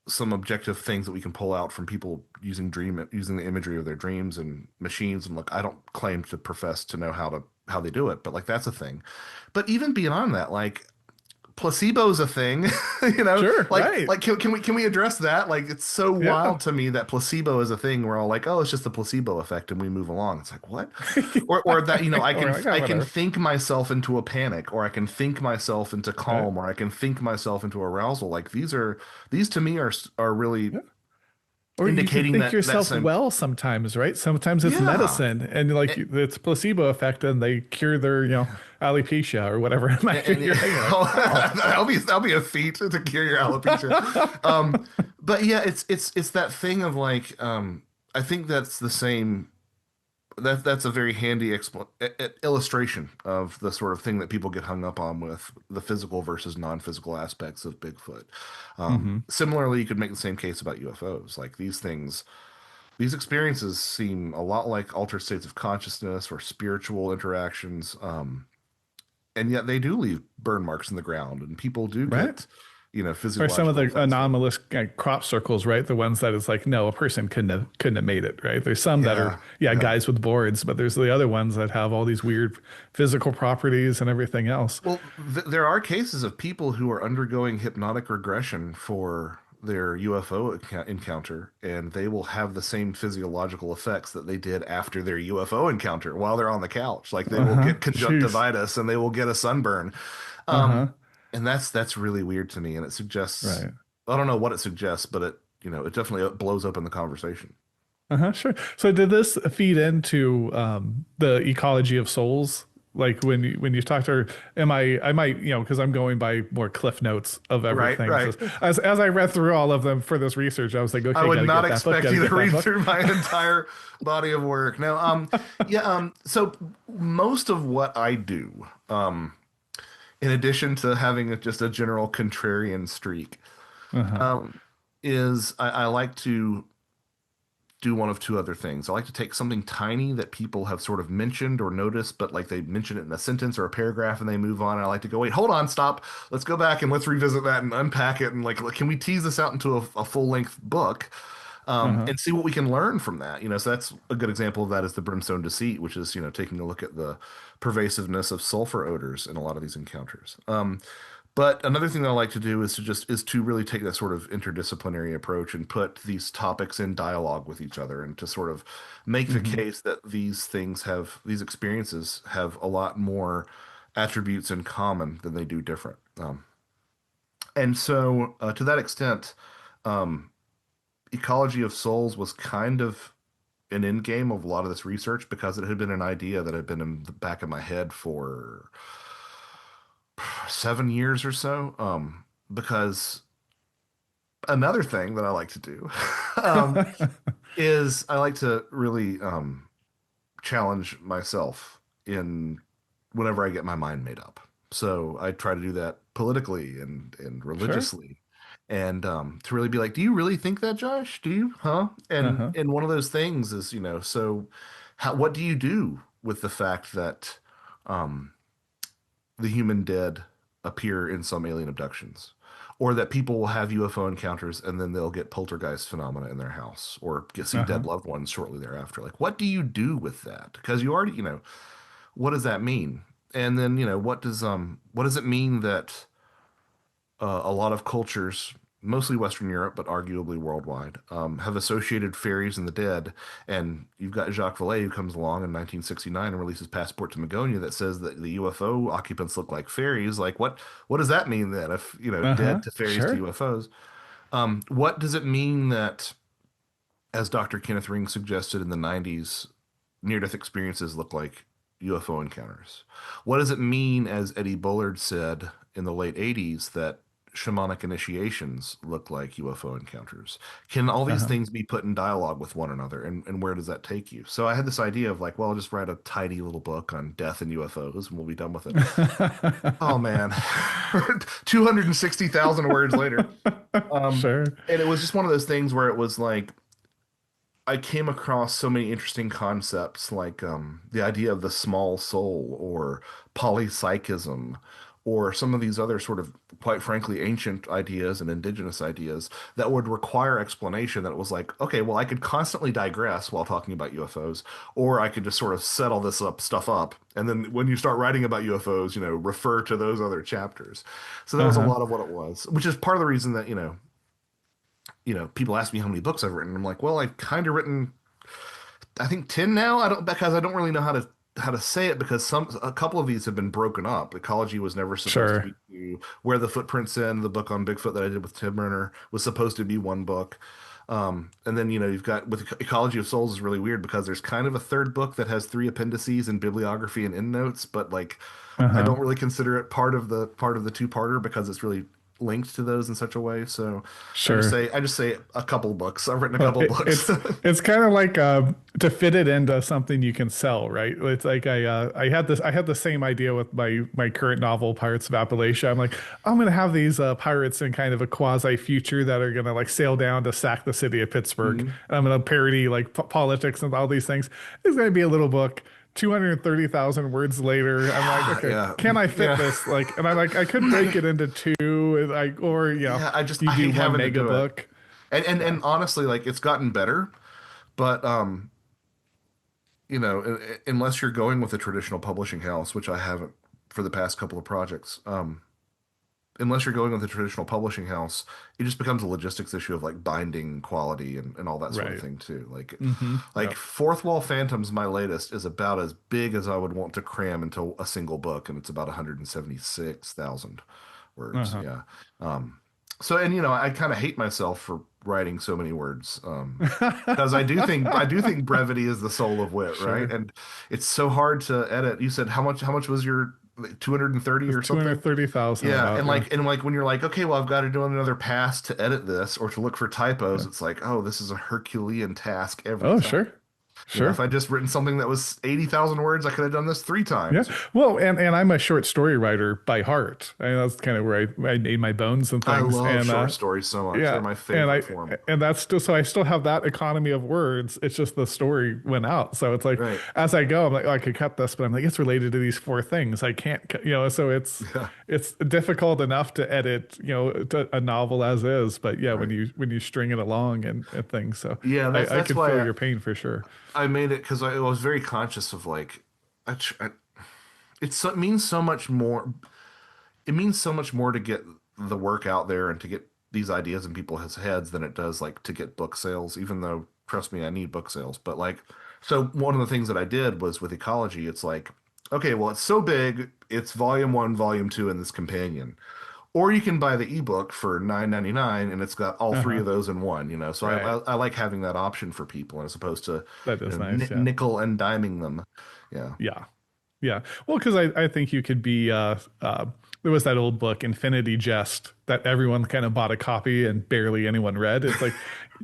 some objective things that we can pull out from people using the imagery of their dreams and machines. And look, I don't claim to profess to know how they do it, but like that's a thing. But even beyond that, like placebo is a thing. Sure, like right. can we address that? Like it's so Yeah. wild to me that placebo is a thing. We're all like, oh, it's just the placebo effect, and we move along. It's like what? Or that I Or can like, oh, I can whatever. think myself into a panic, or I can think myself into Right. calm, or I can think myself into arousal. Like these to me are really Yeah. Or you can indicating think that yourself same. well sometimes, right? Sometimes it's Yeah. medicine and like And, it's placebo effect and they cure their, alopecia or whatever it might be. and You're like, wow. that'll be a feat to cure your alopecia. But yeah, it's that thing of like I think that's the same. that's a very handy illustration of the sort of thing that people get hung up on with the physical versus non-physical aspects of Bigfoot. Hmm. Similarly, you could make the same case about UFOs. Like these things, these experiences seem a lot like altered states of consciousness or spiritual interactions, and yet they do leave burn marks in the ground, and people do Right. get, Or some of physiological the effects from them. anomalous crop circles, right? The ones that it's like, no, a person couldn't have made it, right? There's some that are, Yeah, yeah, yeah. guys with boards, but there's the other ones that have all these weird physical properties and everything else. Well, there are cases of people who are undergoing hypnotic regression for their UFO encounter, and they will have the same physiological effects that they did after their UFO encounter while they're on the couch. Like they will Uh-huh. get Jeez. conjunctivitis and they will get a sunburn. Um, Uh-huh. and that's really weird to me, and it suggests Right. I don't know what it suggests, but it definitely blows open the conversation. Uh-huh. Sure. So did this feed into the ecology of souls? Like when you talk to her, I might, because I'm going by more cliff notes of Right, everything. right. As I read through all of them for this research, I was like, I okay, would gotta not get that book, expect gotta you to get that read book. through my entire body of work. No, yeah, so most of what I do, in addition to having just a general contrarian streak, Uh-huh. um, is I like to do one of two other things. I like to take something tiny that people have sort of mentioned or noticed, but like they mention it in a sentence or a paragraph and they move on. And I like to go, wait, hold on, stop. Let's go back and let's revisit that and unpack it. And like, can we tease this out into a full length book? Uh-huh. And see what we can learn from that. So that's a good example of that is the brimstone deceit, which is, taking a look at the pervasiveness of sulfur odors in a lot of these encounters. But another thing that I like to do is to really take that sort of interdisciplinary approach and put these topics in dialogue with each other and to sort of make the Hmm. case that these experiences have a lot more attributes in common than they do different. And so to that extent, um, ecology of souls was kind of an end game of a lot of this research because it had been an idea that had been in the back of my head for 7 years or so. Because another thing that I like to do um, is I like to really challenge myself in whenever I get my mind made up. So I try to do that politically and Sure. religiously, and to really be like, do you really think that, Josh? Do you? Huh? And Uh-huh. and one of those things is, so what do you do with the fact that um, the human dead appear in some alien abductions? Or that people will have UFO encounters and then they'll get poltergeist phenomena in their house or see dead Uh-huh. loved ones shortly thereafter. Like, what do you do with that? Because you already, what does that mean? And then, what does it mean that a lot of cultures, mostly Western Europe, but arguably worldwide, have associated fairies and the dead? And you've got Jacques Vallée who comes along in 1969 and releases Passport to Magonia that says that the UFO occupants look like fairies. Like, what does that mean then? If Uh-huh. dead to fairies to Sure. UFOs, what does it mean that, as Dr. Kenneth Ring suggested in the 90s, near-death experiences look like UFO encounters? What does it mean, as Eddie Bullard said in the late 80s, that shamanic initiations look like UFO encounters? Can all these Uh-huh. things be put in dialogue with one another, and where does that take you? So I had this idea of like, well, I'll just write a tidy little book on death and UFOs, and we'll be done with it. Oh man, 260,000 words later. Sure. And it was just one of those things where it was like I came across so many interesting concepts like the idea of the small soul or polypsychism or some of these other sort of, quite frankly, ancient ideas and indigenous ideas that would require explanation that was like, okay, well, I could constantly digress while talking about UFOs, or I could just sort of set all this stuff up. And then when you start writing about UFOs, refer to those other chapters. So that was a Uh-huh. lot of what it was, which is part of the reason that, people ask me how many books I've written. I'm like, well, I've kind of written, I think 10 now. I don't because I don't really know how to say it because a couple of these have been broken up. Ecology was never supposed to Sure. be two. Where the Footprints In, the book on Bigfoot that I did with Tim Renner was supposed to be one book. And then you've got with Ecology of Souls is really weird because there's kind of a third book that has three appendices and bibliography and endnotes, but like I Uh-huh. don't really consider it part of the two-parter because it's really linked to those in such a way. So Sure. I just say a couple books. I've written a Well, couple books. it's kind of like to fit it into something you can sell, right? It's like I had the same idea with my current novel, Pirates of Appalachia. I'm like, I'm gonna have these pirates in kind of a quasi future that are gonna like sail down to sack the city of Pittsburgh, Mhm. and I'm gonna parody like politics and all these things. It's gonna be a little book. 230,000 words later, I'm like, Yeah, okay, yeah, can I fit yeah. this? Like, and I'm like, I could break it into two, and like, or Yeah, you I do hate one having to mega do it. book. Yeah. And honestly, like it's gotten better, but unless you're going with a traditional publishing house, which I haven't for the past couple of projects, unless you're going with a traditional publishing house, it just becomes a logistics issue of like binding quality and all that sort of Right. thing too. Like Yep. Fourth Wall Phantoms, my latest, is about as big as I would want to cram into a single book, and it's about 176,000 words. Uh-huh. Yeah. Um, so and I kind of hate myself for writing so many words. Because I do think brevity is the soul of wit, right? Sure. And it's so hard to edit. You said how much was your 230 It's or something? 230,000 Yeah, about, yeah. and like when you're like, okay, well, I've got to do another pass to edit this or to look for typos, Yeah. it's like, oh, this is a Herculean task every Oh, time. sure. If Sure. I'd just written something that was 80,000 words, I could have done this three Yeah. times. Well, and I'm a short story writer by heart. And that's kind of where I made my bones and I things. love And short stories so much. They're yeah, my and favorite form. that's still so I still have that economy of words. It's just the story went out. So it's like Right. as I go, I'm like, oh, I could cut this, but I'm like, it's related to these four things. I can't, so Yeah. it's difficult enough to edit, a novel as is. But yeah, Right. when you string it along and things, so Yeah, I that's can feel why your pain for sure. I made it because I was very conscious of like, I it means so much more. It means so much more to get the work out there and to get these ideas in people's heads than it does like to get book sales, even though trust me, I need book sales. But like, so one of the things that I did was with ecology, it's like, okay, well, it's so big, it's volume one, volume two, and this companion. Or you can buy the ebook for 9.99 and it's got all three Uh-huh. of those in one. So Right. I like having that option for people as opposed to, That is ni nice. Yeah. nickel and diming them. Yeah. Yeah. Yeah. Well, because I think you could be there was that old book, Infinity Jest, that everyone kind of bought a copy and barely anyone read. It's like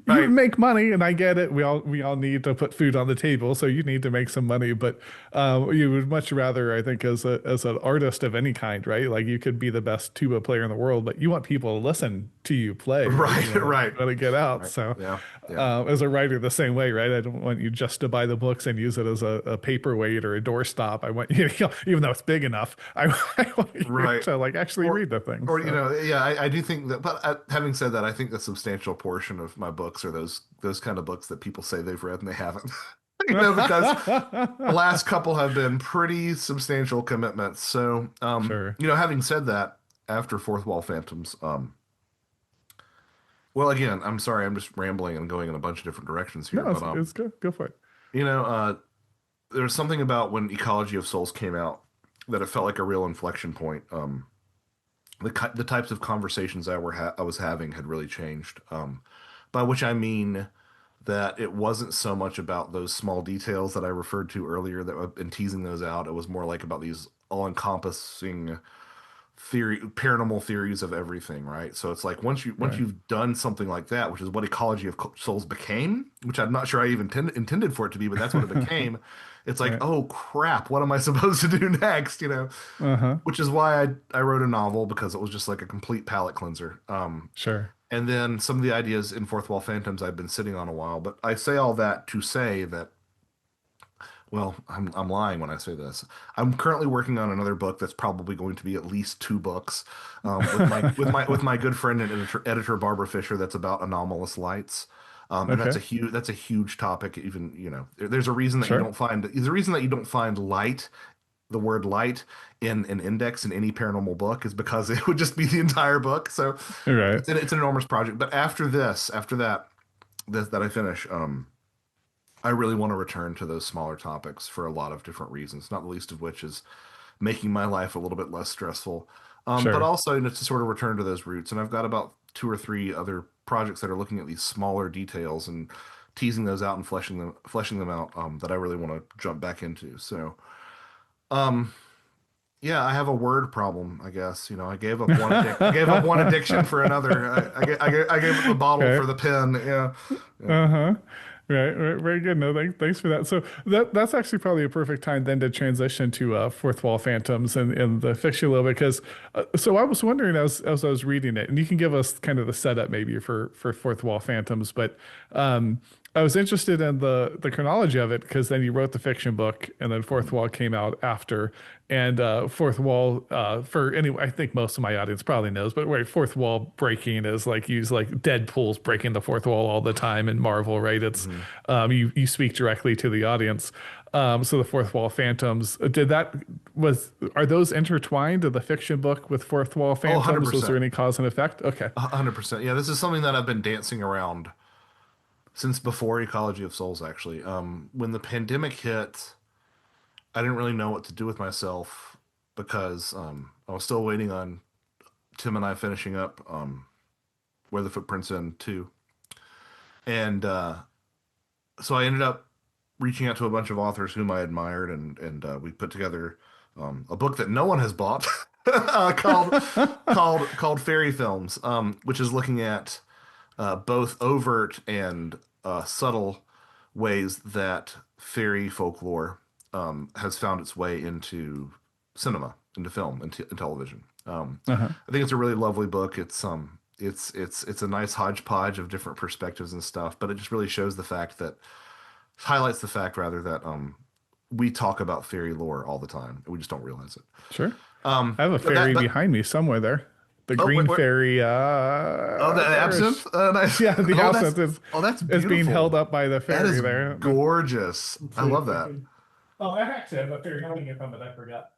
you Right. make money, and I get it. We all need to put food on the table, so you need to make some money. But you would much rather, I think, as an artist of any kind, right? Like you could be the best tuba player in the world, but you want people to listen to you play, right? Right. Right. You want to get out. Right. So Yeah. Yeah. as a writer, the same way, right? I don't want you just to buy the books and use it as a paperweight or a doorstop. I want you, even though it's big enough, I want you Right. to like actually Or, read the thing. or So yeah, I do think that. But having said that, I think a substantial portion of my books are those kind of books that people say they've read and they haven't. Because the last couple have been pretty substantial commitments. So, sure. having said that, after Fourth Wall Phantoms, well, again, I'm sorry, I'm just rambling and going in a bunch of different directions here, No, but it's good. Go for it. you know, uh, there was something about when Ecology of Souls came out that it felt like a real inflection point. The types of conversations I was having had really changed. By which I mean that it wasn't so much about those small details that I referred to earlier that I've been teasing those out. It was more like about these all-encompassing paranormal theories of everything, right? So it's like once Right. you've done something like that, which is what Ecology of Souls became, which I'm not sure I even intended for it to be, but that's what it became. It's like, Right. oh crap, what am I supposed to do next? Uh-huh. Which is why I wrote a novel because it was just like a complete palate cleanser. Sure. And then some of the ideas in Fourth Wall Phantoms I've been sitting on a while, but I say all that to say that, well, I'm lying when I say this. I'm currently working on another book that's probably going to be at least two books, with my good friend and editor Barbara Fisher. That's about anomalous lights, and Okay. that's a huge topic. Even there's a reason that you Sure. don't find there's a reason that you don't find light, the word light, in an index in any paranormal book is because it would just be the entire book. So All right. it's an enormous project. But after that I finish, I really want to return to those smaller topics for a lot of different reasons, not the least of which is making my life a little bit less stressful. But Sure. also to sort of return to those roots. And I've got about two or three other projects that are looking at these smaller details and teasing those out and fleshing them out, that I really want to jump back into. So, um, Yeah, I have a word problem, I guess. I gave up one addiction for another. I gave up the bottle for Okay. the pen. Yeah. Yeah. Uh-huh. Right, right, very good. No, thanks for that. So that's actually probably a perfect time then to transition to Fourth Wall Phantoms and the fiction a little bit because so I was wondering as I was reading it, and you can give us kind of the setup maybe for Fourth Wall Phantoms, but I was interested in the chronology of it because then you wrote the fiction book and then Fourth Mhm. Wall came out after. And fourth wall, for anyway, I think most of my audience probably knows, but right, fourth wall breaking is like use like Deadpool's breaking the fourth wall all the time in Marvel, right? It's Mhm. you speak directly to the audience. So the fourth wall phantoms, did that was are those intertwined in the fiction book with fourth wall Oh, phantoms? Was there 100%. any cause and effect? Okay, 100%. Yeah, this is something that I've been dancing around since before Ecology of Souls, actually. When the pandemic hit, I didn't really know what to do with myself because I was still waiting on Tim and I finishing up Where the Footprints End too. And so I ended up reaching out to a bunch of authors whom I admired, and we put together a book that no one has bought called Fairy Films, which is looking at both overt and subtle ways that fairy folklore has found its way into cinema, into film, and television. uh-huh, I think it's a really lovely book. It's a nice hodgepodge of different perspectives and stuff, but it just really shows the fact that highlights the fact rather that we talk about fairy lore all the time and we just don't realize it. sure. I have a But that fairy that behind me somewhere there. The oh green where fairy, oh, the there is. absinthe, nice. Yeah, the Oh, absinthe is that's is being held beautiful. up by the That fairy is there. gorgeous. Let's I see love if I that. can. Oh, I actually have a fairy hanging it from it. I forgot.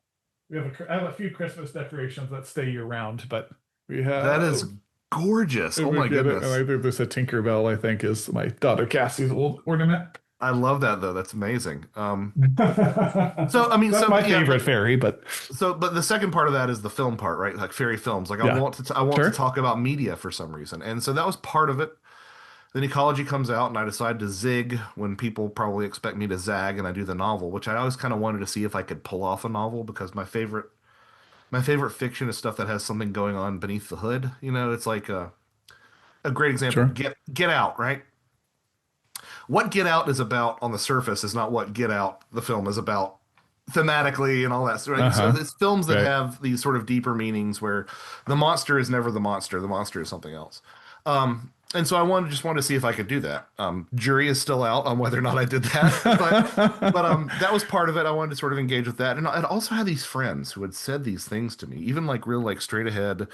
I have a few Christmas decorations that stay year round, but we That is have. gorgeous. If Oh we my get it, and goodness. I think there's a Tinkerbell. I think is my daughter Cassie's old ornament. I love that though. That's amazing. So I mean, That's so my but yeah, favorite fairy, but but the second part of that is the film part, right? Like fairy films. Like yeah, I want to sure, talk about media for some reason, and so that was part of it. Then Ecology comes out, and I decide to zig when people probably expect me to zag, and I do the novel, which I always kind of wanted to see if I could pull off a novel because my favorite fiction is stuff that has something going on beneath the hood. It's like a great example. sure, Get Out, right? What Get Out is about on the surface is not what Get Out the film is about thematically and all that. Right? So uh-huh, it's films that right, have these sort of deeper meanings where the monster is never the monster. The monster is something else. And so just wanted to see if I could do that. Jury is still out on whether or not I did that, but that was part of it. I wanted to sort of engage with that, and I'd also had these friends who had said these things to me, even like real like straight ahead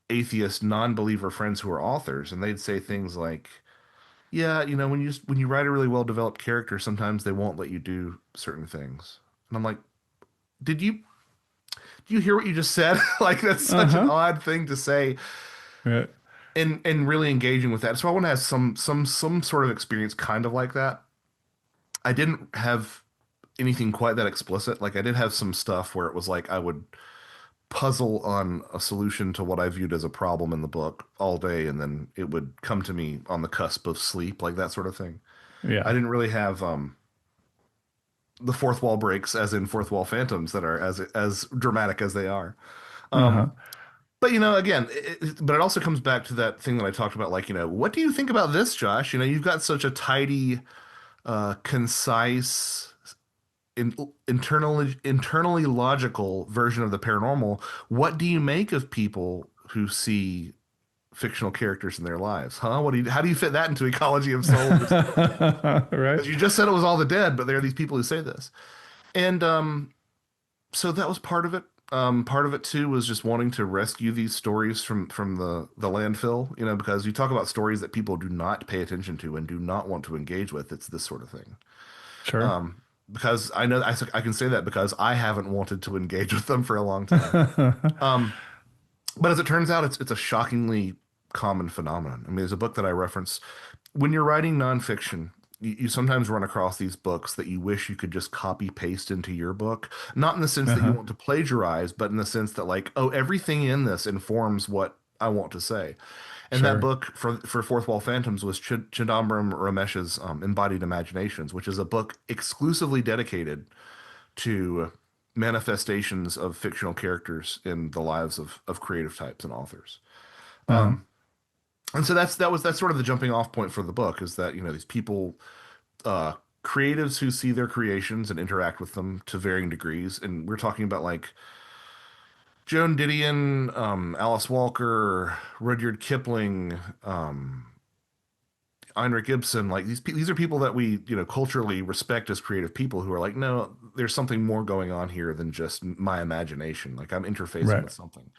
atheist non-believer friends who are authors, and they'd say things like, "Yeah, when you write a really well-developed character, sometimes they won't let you do certain things." And I'm like, "Did you hear what you just said? Like that's such an uh-huh, odd thing to say." right, And really engaging with that. So I want to have some sort of experience kind of like that. I didn't have anything quite that explicit. Like I did have some stuff where it was like I would puzzle on a solution to what I viewed as a problem in the book all day, and then it would come to me on the cusp of sleep, like that sort of thing. I yeah, didn't really have the fourth wall breaks, as in fourth wall phantoms, that are as dramatic as they are. uh-huh, But again, but it also comes back to that thing that I talked about. Like, what do you think about this, Josh? You've got such a tidy, concise, internally logical version of the paranormal. What do you make of people who see fictional characters in their lives? Huh? How do you fit that into Ecology of Souls? right, Because you just said it was all the dead, but there are these people who say this. And so that was part of it. Part of it too was just wanting to rescue these stories from the landfill, because you talk about stories that people do not pay attention to and do not want to engage with. It's this sort of thing. sure, Because I can say that because I haven't wanted to engage with them for a long time. Um, but as it turns out, it's a shockingly common phenomenon. I mean, there's a book that I reference. When you're writing nonfiction, you sometimes run across these books that you wish you could just copy paste into your book. Not in the sense that you uh-huh, want to plagiarize, but in the sense that like, oh, everything in this informs what I want to say. And that sure, book for Fourth Wall Phantoms was Chidambaram Ramesh's Embodied Imaginations, which is a book exclusively dedicated to manifestations of fictional characters in the lives of creative types and authors. Uh-huh. And so that's sort of the jumping off point for the book is that, these people, uh, creatives who see their creations and interact with them to varying degrees. And we're talking about like Joan Didion, Alice Walker, Rudyard Kipling, Heinrich Ibsen, like these are people that we, culturally respect as creative people who are like, no, there's something more going on here than just my imagination. Like I'm interfacing Right. with something.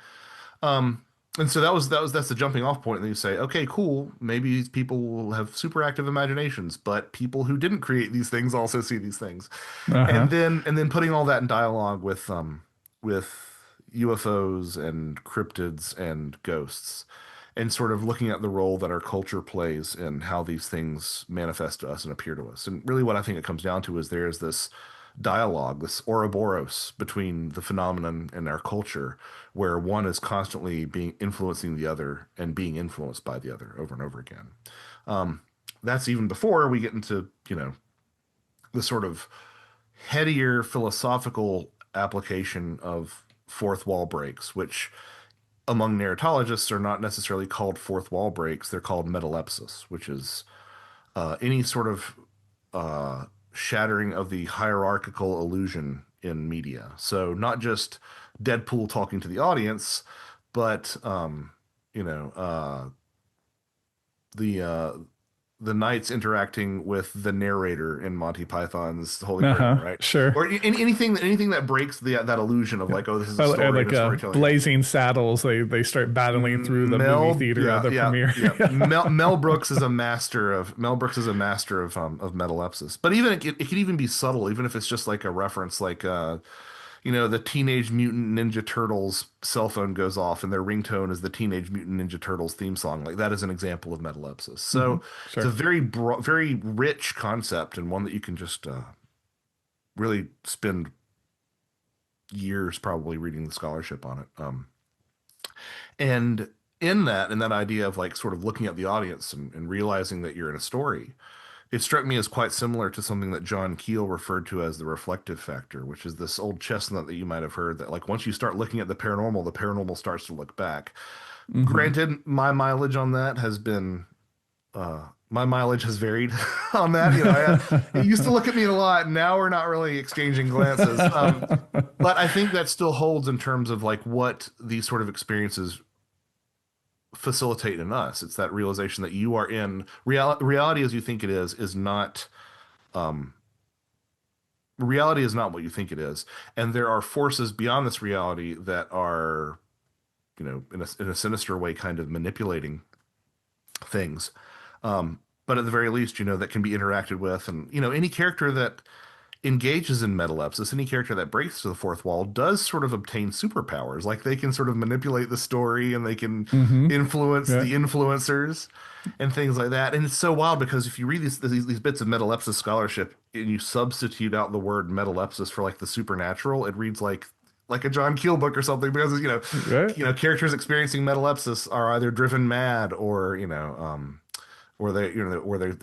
Um, and so that's the jumping off point. And then you say, okay, cool. Maybe these people will have super active imaginations, but people who didn't create these things also see these things. Uh-huh. And then putting all that in dialogue with UFOs and cryptids and ghosts, and sort of looking at the role that our culture plays in how these things manifest to us and appear to us. And really, what I think it comes down to is there is this dialogue, this Ouroboros between the phenomenon and our culture, where one is constantly being influencing the other and being influenced by the other over and over again. Um, that's even before we get into, the sort of headier philosophical application of fourth wall breaks, which among narratologists are not necessarily called fourth wall breaks. They're called metalepsis, which is any sort of shattering of the hierarchical illusion in media. So not just Deadpool talking to the audience, but you know, the knights interacting with the narrator in Monty Python's Holy Grail, Uh-huh. right? Sure. Or anything that breaks that illusion of like, oh, this is a Oh, and story and like a storytelling. Yeah. Blazing Saddles, they start battling through the movie Mel, theater at yeah, the yeah, premiere. yeah. Yeah. Mel Brooks is a master of metalepsis. But even it can even be subtle, even if it's just like a reference, like the Teenage Mutant Ninja Turtles cell phone goes off and their ringtone is the Teenage Mutant Ninja Turtles theme song. Like that is an example of metalepsis. Hmm. So it's a Sure. very rich concept and one that you can just really spend years probably reading the scholarship on it. And in that idea of like sort of looking at the audience and realizing that you're in a story, it struck me as quite similar to something that John Keel referred to as the reflective factor, which is this old chestnut that you might have heard that like once you start looking at the paranormal starts to look back. Hmm. Granted, my mileage has varied on that. It used to look at me a lot. And now we're not really exchanging glances. But I think that still holds in terms of like what these sort of experiences facilitate in us. It's that realization that you are in reality as you think it is not um reality is not what you think it is. And there are forces beyond this reality that are, in a sinister way kind of manipulating things. But at the very least, that can be interacted with. And, any character that engages in metalepsis, any character that breaks to the fourth wall does sort of obtain superpowers. Like they can sort of manipulate the story and they can Hmm. influence Yeah. the influencers and things like that. And it's so wild because if you read these bits of metalepsis scholarship and you substitute out the word metalepsis for like the supernatural, it reads like a John Keel book or something because Right. characters experiencing metalepsis are either driven mad or they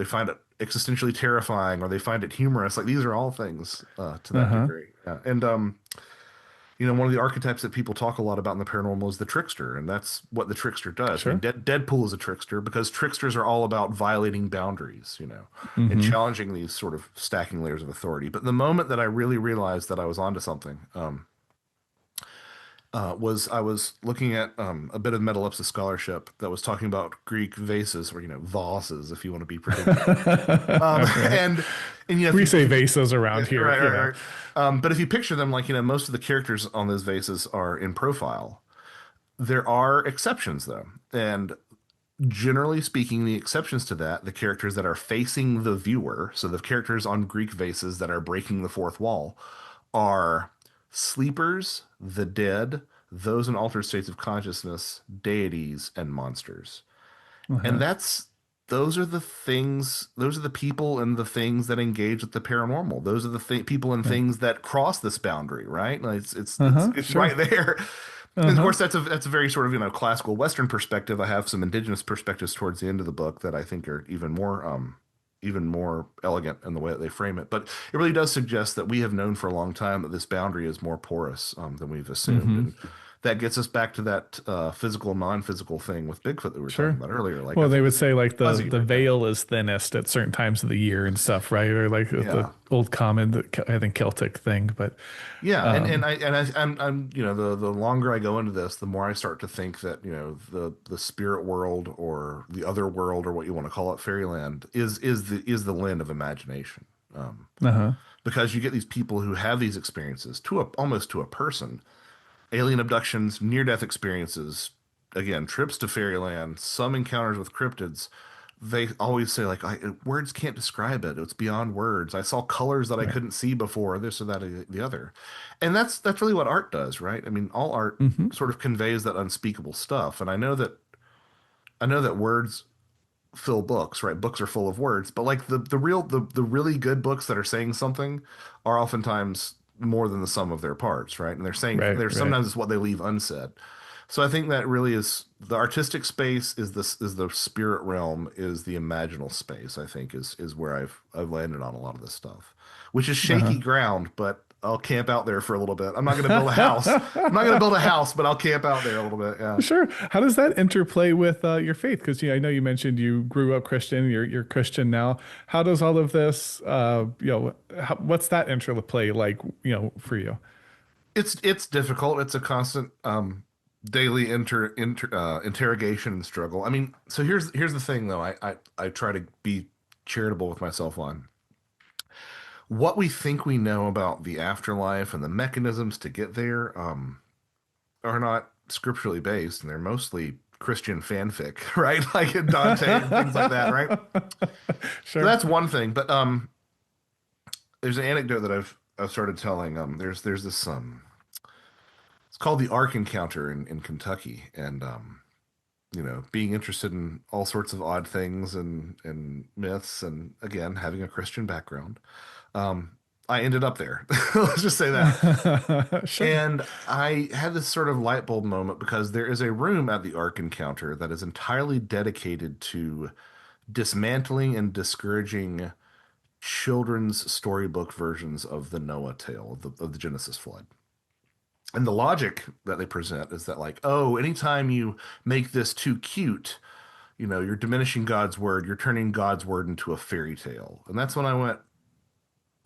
find it existentially terrifying or they find it humorous. Like these are all things to that Uh-huh. degree. Yeah. And one of the archetypes that people talk a lot about in the paranormal is the trickster, and that's what the trickster does. I mean, Sure. Deadpool is a trickster because tricksters are all about violating boundaries, and Hmm. challenging these sort of stacking layers of authority. But the moment that I really realized that I was onto something, was I was looking at a bit of metalepsis scholarship that was talking about Greek vases, or vases, if you want to be particular. Right. And We say if you vases yeah, around here, right, you right, know. right. But if you picture them like most of the characters on those vases are in profile. There are exceptions though, and generally speaking, the exceptions to that, the characters that are facing the viewer, so the characters on Greek vases that are breaking the fourth wall, are sleepers, the dead, those in altered states of consciousness, deities, and monsters. And Uh-huh. those are the people and the things that engage with the paranormal. Those are the people and Yeah. things that cross this boundary, right? Like Uh-huh. it's right Sure. there. And of Uh-huh. course, that's a very sort of classical Western perspective. I have some indigenous perspectives towards the end of the book that I think are even more even more elegant in the way that they frame it. But it really does suggest that we have known for a long time that this boundary is more porous than we've assumed. Hmm. And that gets us back to that physical, non-physical thing with Bigfoot that we were talking Sure. about earlier. Like, I Well, they think would this is say like fuzzy the right now. veil is thinnest at certain times of the year and stuff, right? Or like the Yeah. old common, I think Celtic thing. But Yeah, um, I'm the longer I go into this, the more I start to think that the spirit world or the other world or what you want to call it, fairyland is the land of imagination. Um, uh-huh. because you get these people who have these experiences to almost to a person, alien abductions, near death experiences, again, trips to fairyland, some encounters with cryptids. They always say like words can't describe it. It's beyond words. I saw colors that I Right. couldn't see before, this or that or the other. And that's really what art does, right? I mean, all art Hmm. sort of conveys that unspeakable stuff. And I know that words fill books, right? Books are full of words, but like the really good books that are saying something are oftentimes more than the sum of their parts, right? And Right. they're Right. sometimes it's what they leave unsaid. So I think that really is the artistic space is the spirit realm is the imaginal space, I think is where I've landed on a lot of this stuff, which is shaky ground, but I'll camp out there for a little bit. I'm not going to build a house. I'm not going to Uh-huh. build a house, but I'll camp out there a little bit. Yeah. Sure. How does that interplay with your faith? Because I know you mentioned you grew up Christian. You're Christian now. How does all of this, what's that interplay like, for you? It's difficult. It's a constant daily interrogation and struggle. I mean, so here's the thing though. I try to be charitable with myself on what we think we know about the afterlife and the mechanisms to get there are not scripturally based, and they're mostly Christian fanfic, right? Like in Dante and things like that, right? So Sure. that's one thing. But there's an anecdote that I've started telling. There's this it's called the Ark Encounter in Kentucky, and being interested in all sorts of odd things and myths, and again, having a Christian background, um, I ended up there. Let's just say that. Sure. And I had this sort of light bulb moment because there is a room at the Ark Encounter that is entirely dedicated to dismantling and discouraging children's storybook versions of the Noah tale of the Genesis flood. And the logic that they present is that, like, oh, anytime you make this too cute, you're diminishing God's word, you're turning God's word into a fairy tale. And that's when I went,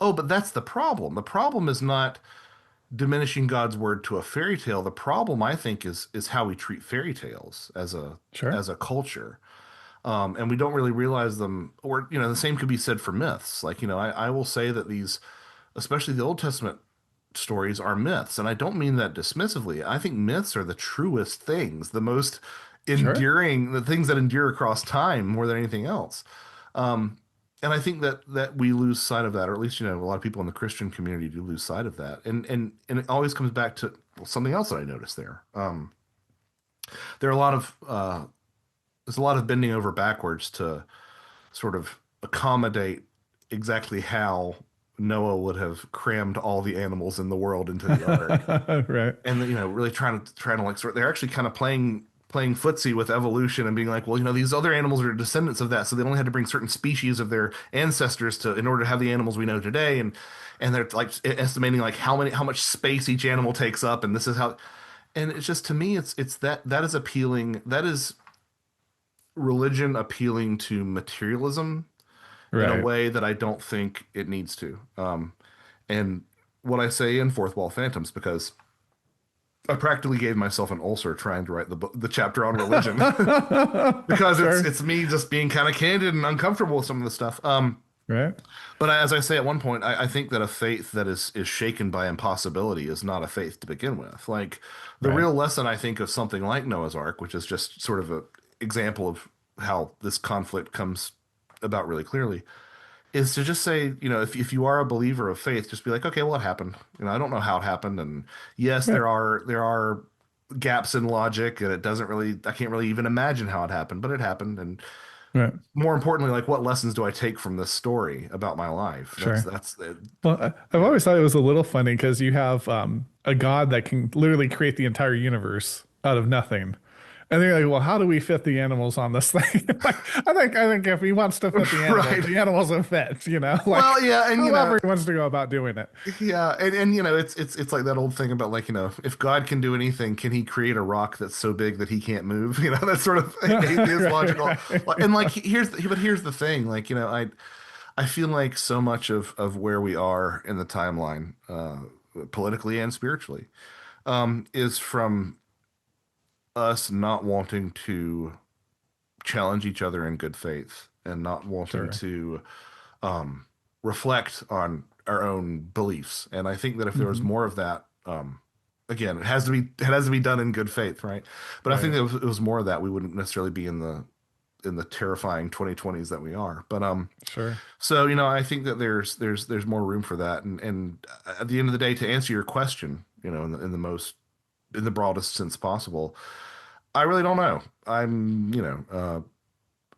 oh, but that's the problem. The problem is not diminishing God's word to a fairy tale. The problem, I think, is how we treat fairy tales Sure. as a culture. And we don't really realize them, or the same could be said for myths. Like, I will say that these, especially the Old Testament stories, are myths, and I don't mean that dismissively. I think myths are the truest things, the most Sure. enduring, the things that endure across time more than anything else. Um, and I think that we lose sight of that, or at least a lot of people in the Christian community do lose sight of that, and it always comes back to something else that I noticed there. There are a lot of there's a lot of bending over backwards to sort of accommodate exactly how Noah would have crammed all the animals in the world into the ark. Right. And really trying to like sort they're actually kind of playing footsie with evolution and being like, well, these other animals are descendants of that, so they only had to bring certain species of their ancestors to in order to have the animals we know today, and they're like estimating like how much space each animal takes up, and this is how. And it's just, to me, it's that is appealing. That is religion appealing to materialism in a Right. way that I don't think it needs to. And what I say in Fourth Wall Phantoms, because I practically gave myself an ulcer trying to write the chapter on religion because it's Sure. it's me just being kind of candid and uncomfortable with some of the stuff. Right. But as I say at one point, I think that a faith that is shaken by impossibility is not a faith to begin with. Like the Right. real lesson I think of something like Noah's Ark, which is just sort of a example of how this conflict comes about really clearly, is to just say, if you are a believer of faith, just be like, okay, well, it happened. I don't know how it happened, and yes, Right. there are gaps in logic, and I can't really even imagine how it happened, but it happened. And Right. more importantly, like, what lessons do I take from this story about my life? That's Sure. that's Well, I've yeah. always thought it was a little funny because you have a God that can literally create the entire universe out of nothing. And they're like, well, how do we fit the animals on this thing? Like, I think if he wants to fit Right. the animals will fit, like Well, yeah, and however he wants to go about doing it. yeah, and it's like that old thing about like, if God can do anything, can he create a rock that's so big that he can't move? That sort of atheist Right, logical. right. And like here's the thing, like, I feel like so much of where we are in the timeline, politically and spiritually, is from us not wanting to challenge each other in good faith and not wanting Sure. to reflect on our own beliefs. And I think that if there was Hmm. more of that, again, it has to be done in good faith, right? But I think Right. that if it was more of that, we wouldn't necessarily be in the terrifying 2020s that we are. But Sure. so I think that there's more room for that. And at the end of the day, to answer your question, in the broadest sense possible, I really don't know.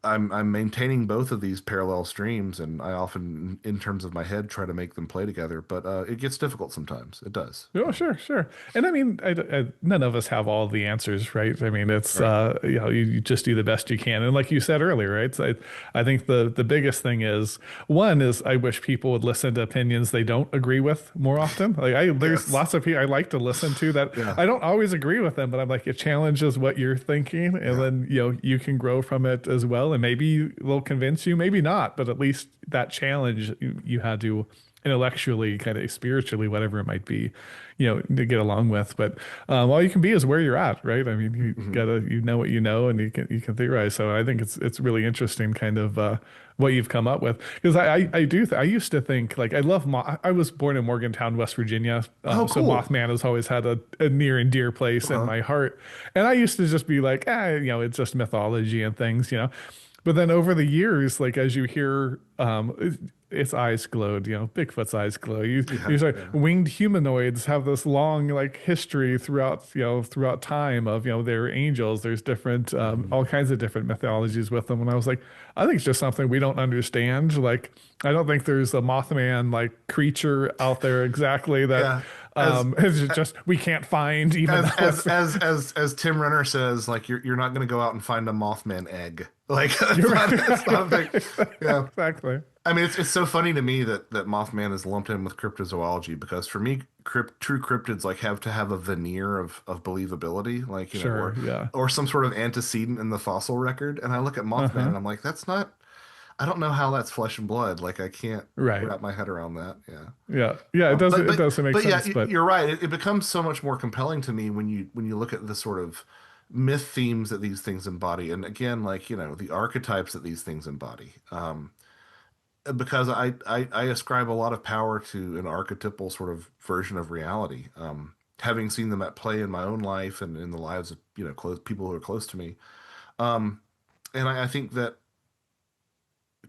I'm maintaining both of these parallel streams, and I often, in terms of my head, try to make them play together. But it gets difficult sometimes. It does. Oh, sure, sure. And I mean, none of us have all the answers, right? I mean, it's Right. you just do the best you can. And like you said earlier, right? So I think the biggest thing is one is I wish people would listen to opinions they don't agree with more often. Like there's Yes. lots of people I like to listen to that Yeah. I don't always agree with them, but I'm like it challenges what you're thinking, and Yeah. then you can grow from it as well. And maybe they'll convince you, maybe not, but at least that challenge you had to intellectually, kind of spiritually, whatever it might be, to get along with. But all you can be is where you're at, right? I mean, you Mhm. gotta, know what you know, and you can theorize. So I think it's really interesting, kind of what you've come up with. Because I used to think like I was born in Morgantown, West Virginia, Oh, so cool. Mothman has always had a near and dear place in Uh-huh. my heart. And I used to just be like, it's just mythology and things. But then over the years, like as you hear, its eyes glowed, Bigfoot's eyes glow. You Yeah. say Yeah. winged humanoids have this long like history throughout time of, they're angels. There's different, Mhm. all kinds of different mythologies with them. And I was like, I think it's just something we don't understand. Like, I don't think there's a Mothman like creature out there exactly that, Yeah. As is just we can't find, even as though as it's as as as Tim Renner says, like, you're not going to go out and find a Mothman egg. Like, that's you're not right, that's not a thing. Yeah. exactly. I mean, it's so funny to me that Mothman is lumped in with cryptozoology, because for me, true cryptids like have to have a veneer of believability, like, Sure, yeah. or some sort of antecedent in the fossil record. And I look at Mothman Uh-huh. and I'm like, that's not. I don't know how that's flesh and blood. Like, I can't Right. wrap my head around that. Yeah. Yeah. Yeah, it does But it but doesn't make but yeah, sense, but you're right. It becomes so much more compelling to me when you look at the sort of myth themes that these things embody, and again, like, the archetypes that these things embody. Because I ascribe a lot of power to an archetypal sort of version of reality. Having seen them at play in my own life and in the lives of, close people who are close to me. Um, and I think that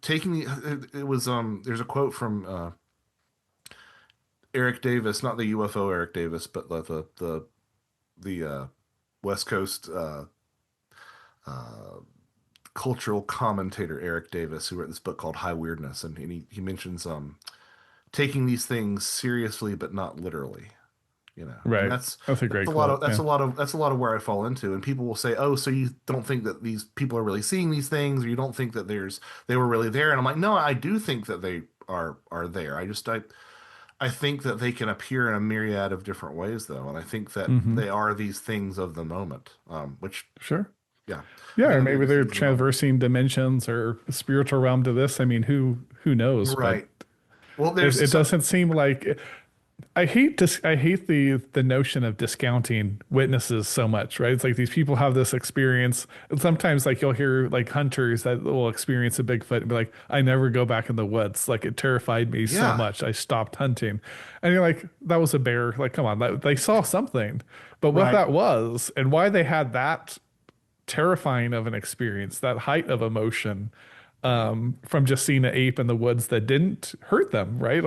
taking it was there's a quote from Eric Davis, not the UFO Eric Davis, but the West Coast uh, cultural commentator Eric Davis, who wrote this book called High Weirdness, and he mentions taking these things seriously but not literally, and right. that's That's a that's great a lot of quote. that's Yeah. a lot of that's a lot of where I fall into. And people will say, "Oh, so you don't think that these people are really seeing these things, or you don't think that they were really there?" And I'm like, "No, I do think that they are there. I think that they can appear in a myriad of different ways, though, and I think that Hmm. they are these things of the moment, which, Sure. yeah, Yeah, I think or that they're maybe just they're things of the moment." traversing dimensions or spiritual realm to this. I mean, who knows? But Right. Well, it so doesn't seem like I hate the notion of discounting witnesses so much, right? It's like these people have this experience. And sometimes like you'll hear like hunters that will experience a Bigfoot and be like, I never go back in the woods. Like it terrified me so yeah, much. I stopped hunting. And you're like, that was a bear. Like, come on, they saw something. But what right. that was and why they had that terrifying of an experience, that height of emotion, from just seeing an ape in the woods that didn't hurt them, right?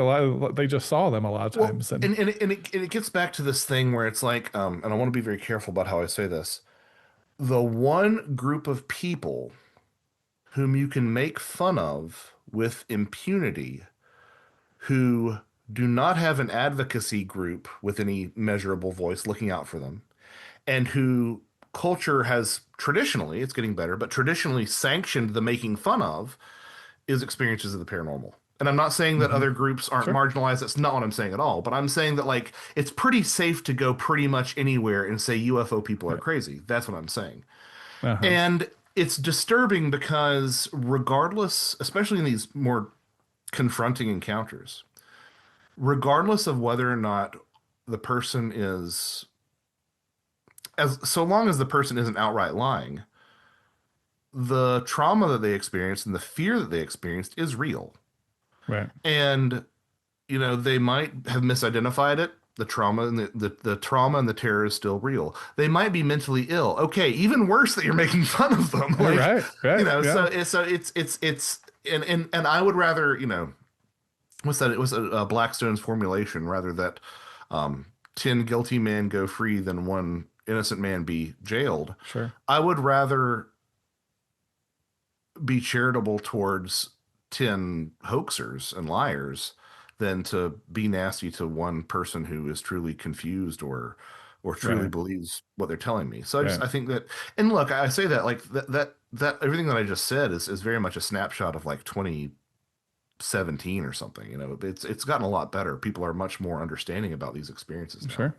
They just saw them a lot of Well, times, and and it gets back to this thing where it's like, and I want to be very careful about how I say this. The one group of people whom you can make fun of with impunity, who do not have an advocacy group with any measurable voice looking out for them, and who culture has traditionally, it's getting better, but traditionally sanctioned the making fun of is experiences of the paranormal. And I'm not saying that Hmm. other groups aren't Sure. marginalized. That's not what I'm saying at all. But I'm saying that like it's pretty safe to go pretty much anywhere and say UFO people are Yeah. crazy. That's what I'm saying. Uh-huh. And it's disturbing because regardless, especially in these more confronting encounters, regardless of whether or not the person is as so long as the person isn't outright lying, the trauma that they experienced and the fear that they experienced is real. Right. And they might have misidentified it. The trauma and the trauma and the terror is still real. They might be mentally ill. Okay, even worse that you're making fun of them. Like, Right. Right. so Yeah. it's and I would rather, what's that? It was Blackstone's formulation rather that 10 guilty men go free than one innocent man be jailed. Sure. I would rather be charitable towards 10 hoaxers and liars than to be nasty to one person who is truly confused or truly Right. believes what they're telling me. So Right. I think that, and look, I say that like that everything that I just said is very much a snapshot of like 2017 or something. It's gotten a lot better. People are much more understanding about these experiences now. Sure.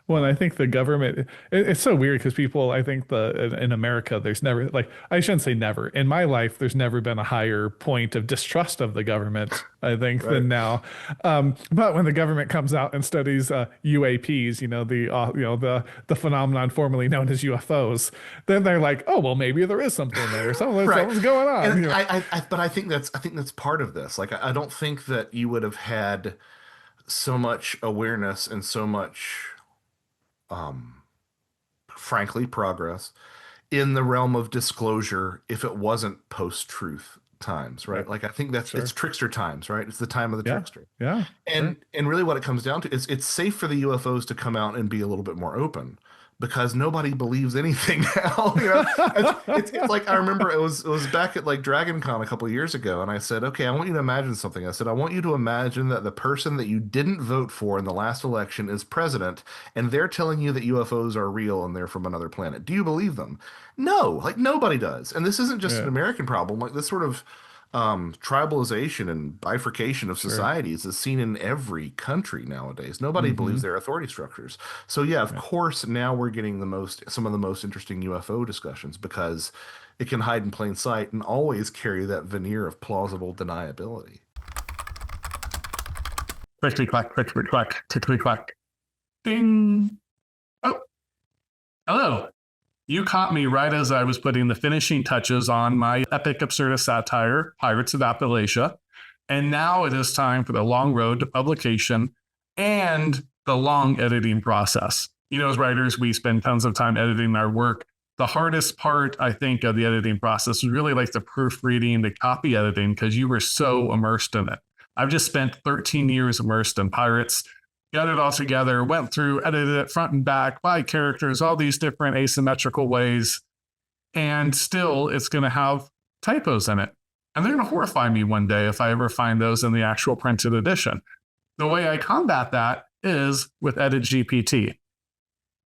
Well, and I think the government, it's so weird because people, I think in America, there's never, like, I shouldn't say never. In my life, there's never been a higher point of distrust of the government, I think, Right. than now. But when the government comes out and studies UAPs, the phenomenon formerly known as UFOs, then they're like, oh, well, maybe there is something there. Right. Something's going on. And but I think that's part of this. Like, I don't think that you would have had so much awareness and so much, um, frankly, progress in the realm of disclosure if it wasn't post-truth times, right? Right. Like, I think it's Sure. trickster times, right? It's the time of the Yeah. trickster. Yeah. And Sure. and really what it comes down to is it's safe for the UFOs to come out and be a little bit more open because nobody believes anything now. It's like I remember it was back at like Dragon Con a couple of years ago, and I said, okay, I want you to imagine something. I said, I want you to imagine that the person that you didn't vote for in the last election is president, and they're telling you that UFOs are real and they're from another planet. Do you believe them? No, like nobody does. And this isn't just an Yeah. American problem. Like this sort of tribalization and bifurcation of Sure. societies is seen in every country nowadays. Nobody believes Hmm. their authority structures. So yeah, of Yeah. course, now we're getting some of the most interesting UFO discussions because it can hide in plain sight and always carry that veneer of plausible deniability. Clickety clack, clickety clack, clickety clack. Ding. Oh, hello. You caught me right as I was putting the finishing touches on my epic absurdist satire, Pirates of Appalachia. And now it is time for the long road to publication and the long editing process. As writers, we spend tons of time editing our work. The hardest part, I think, of the editing process is really like the proofreading, the copy editing, because you were so immersed in it. I've just spent 13 years immersed in Pirates, got it all together, went through, edited it front and back by characters, all these different asymmetrical ways. And still, it's going to have typos in it. And they're going to horrify me one day if I ever find those in the actual printed edition. The way I combat that is with Edit GPT.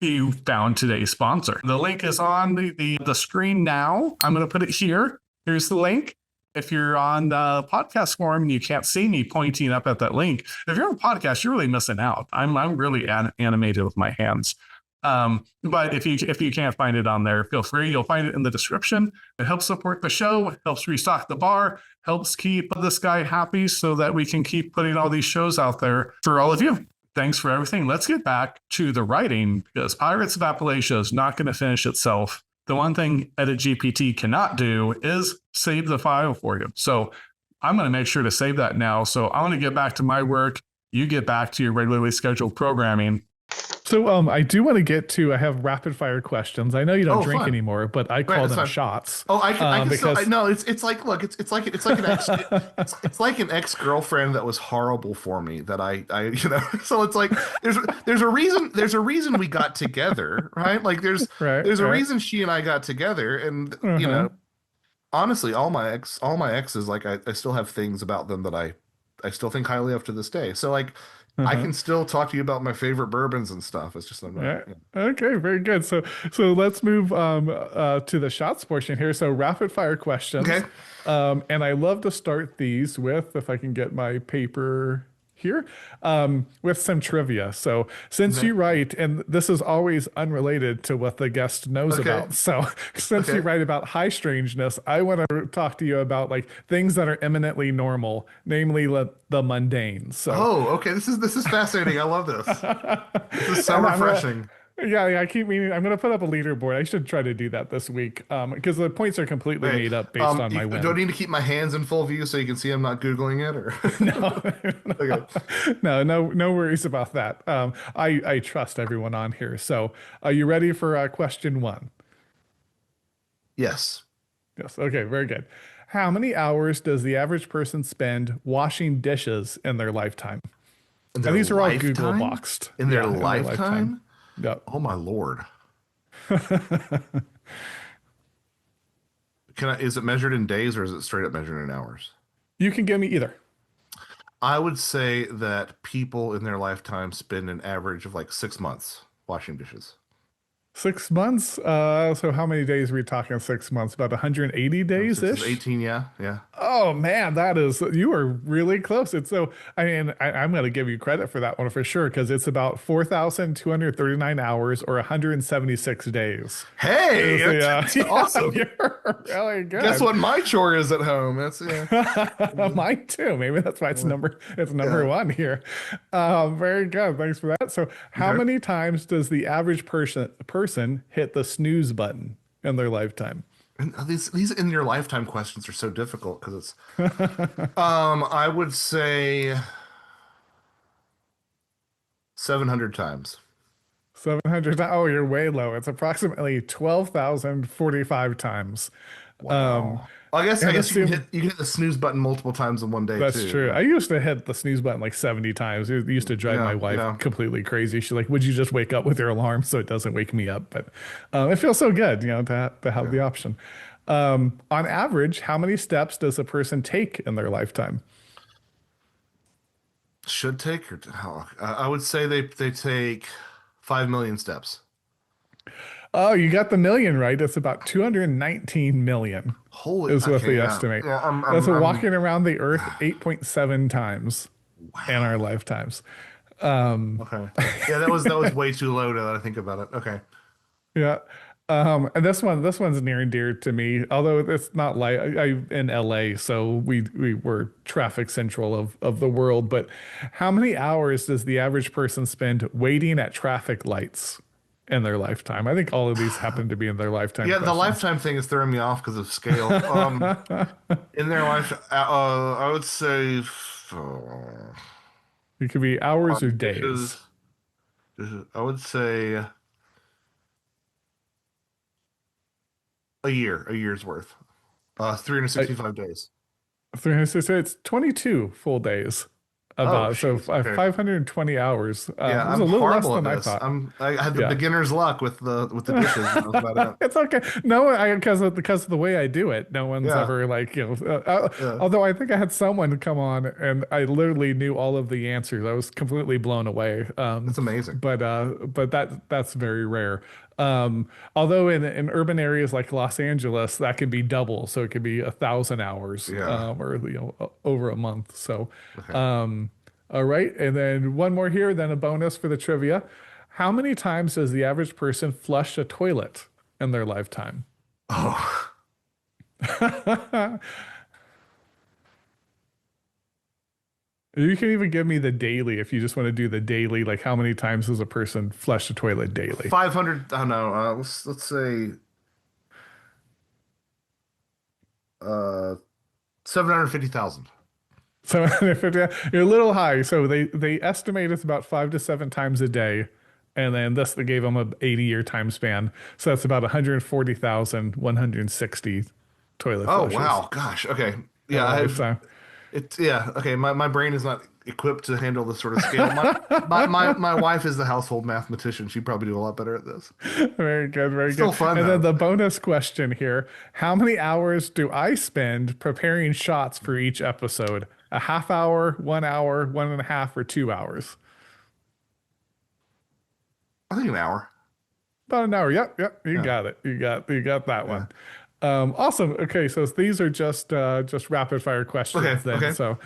You found today's sponsor. The link is on the screen now. I'm going to put it here. Here's the link. If you're on the podcast forum and you can't see me pointing up at that link, if you're on a podcast, you're really missing out. I'm really animated with my hands. But if you can't find it on there, feel free. You'll find it in the description. It helps support the show, helps restock the bar, helps keep this guy happy so that we can keep putting all these shows out there for all of you. Thanks for everything. Let's get back to the writing because Pirates of Appalachia is not going to finish itself. The one thing Edit GPT cannot do is save the file for you. So I'm going to make sure to save that now. So I want to get back to my work. You get back to your regularly scheduled programming. So I do want to get to I have rapid fire questions. I know you don't Oh, drink fun. anymore, but I Right, call that's them fine. shots. Oh, I can still Because no. It's like look, it's like an it's like an ex-girlfriend that was horrible for me that so it's like there's a reason we got together, right? Like right, there's a right. reason she and I got together, and Uh-huh. honestly, all my exes, like I still have things about them that I still think highly of to this day. So like I Uh-huh. can still talk to you about my favorite bourbons and stuff. It's just I'm not. Yeah. Okay, very good. So let's move to the shots portion here. So rapid fire questions. Okay. And I love to start these with, if I can get my paper here, with some trivia. So since Okay. you write, and this is always unrelated to what the guest knows Okay. about. So since you Okay. write about high strangeness, I want to talk to you about like things that are eminently normal, namely the mundane. So Oh, okay. This is fascinating. I love this. This is so and I'm gonna, refreshing. yeah, I keep meaning I'm gonna put up a leaderboard. I should try to do that this week, because the points are completely Wait, made up based on you, my do I win. need to keep my hands in full view so you can see I'm not Googling it or? No, Okay. no worries about that. I trust everyone on here. So, are you ready for question one? Yes. Yes. Okay. Very good. How many hours does the average person spend washing dishes in their lifetime? In And their these are all Google lifetime? boxed. In their Yeah, in their lifetime. lifetime? Yep. Oh my Lord. Is it measured in days or is it straight up measured in hours? You can give me either. I would say that people in their lifetime spend an average of like 6 months washing dishes. 6 months. So how many days are we talking? 6 months? About 180 days Six is ish. 18, yeah, yeah. Oh man, you are really close. It's so I mean I'm going to give you credit for that one for sure because it's about 4,239 hours or 176 days. Hey, So, yeah, that's yeah, awesome. you're really Guess good. what my chore is at home? That's yeah. Mine too. Maybe that's why Yeah. it's number Yeah. one here. Very good. Thanks for that. So how Okay. many times does the average person hit the snooze button in their lifetime? And these in your lifetime questions are so difficult because it's I would say 700 times. 700. Oh, you're way low. It's approximately 12,045 times. Um, Wow. I and guess assume you can hit the snooze button multiple times in one day that's too. true. I Yeah. used to hit the snooze button like 70 times. It used to drive my Yeah, wife yeah. completely crazy. She's like, "Would you just wake up with your alarm so it doesn't wake me up?" But it feels so good, to have the Yeah. option. On average, how many steps does a person take in their lifetime? Should take or how I would say they take 5 million steps. Oh, you got the million right. It's about 219 million Holy, is what okay, they yeah. estimate. Yeah, That's I'm walking around the earth 8.7 times in our wow. lifetimes. Okay. Yeah, that was way too low now that I think about it. Okay. Yeah. And this one's near and dear to me, although it's not like I in LA, so we were traffic central of the world. But how many hours does the average person spend waiting at traffic lights in their lifetime? I think all of these happen to be in their lifetime Yeah, the questions. lifetime thing is throwing me off because of scale. In their life, I would say It could be hours or dishes. days. I would say a year's worth. I, 365 days. 360, it's 22 full days. Oh, About so jeez. Okay. 520 hours. Yeah, It was I'm a little less horrible at than I this. thought. I had the Yeah. beginner's luck with the dishes, and that was about it. It's okay. No, I because of the way I do it, no one's Yeah, ever like yeah. although I think I had someone come on and I literally knew all of the answers. I was completely blown away. That's amazing. But that's very rare. Although in urban areas like Los Angeles, that can be double, so it could be 1,000 hours, Yeah. or over a month. So, Okay. um, all right, and then one more here, then a bonus for the trivia. How many times does the average person flush a toilet in their lifetime? Oh, You can even give me the daily if you just want to do the daily, like how many times does a person flush a toilet daily? 500. I don't know. Let's say 750,000. 750. You're a little high. So they estimate it's about 5 to 7 times a day. And then this they gave them a 80-year time span. So that's about 140,160 toilet Oh flushes wow, gosh. Okay. in Yeah, a I've lifetime. it. Yeah. Okay. My brain is not equipped to handle this sort of scale. My wife is the household mathematician. She'd probably do a lot better at this. Very good, very Still good. fun And then though. the bonus question here. How many hours do I spend preparing shots for each episode? A half hour, 1 hour, 1.5, or 2 hours? think an hour. About an hour. Yep, yep. You Yeah, got it. You got that yeah. one. Awesome. Okay, so these are just rapid fire Okay, questions then. okay. So,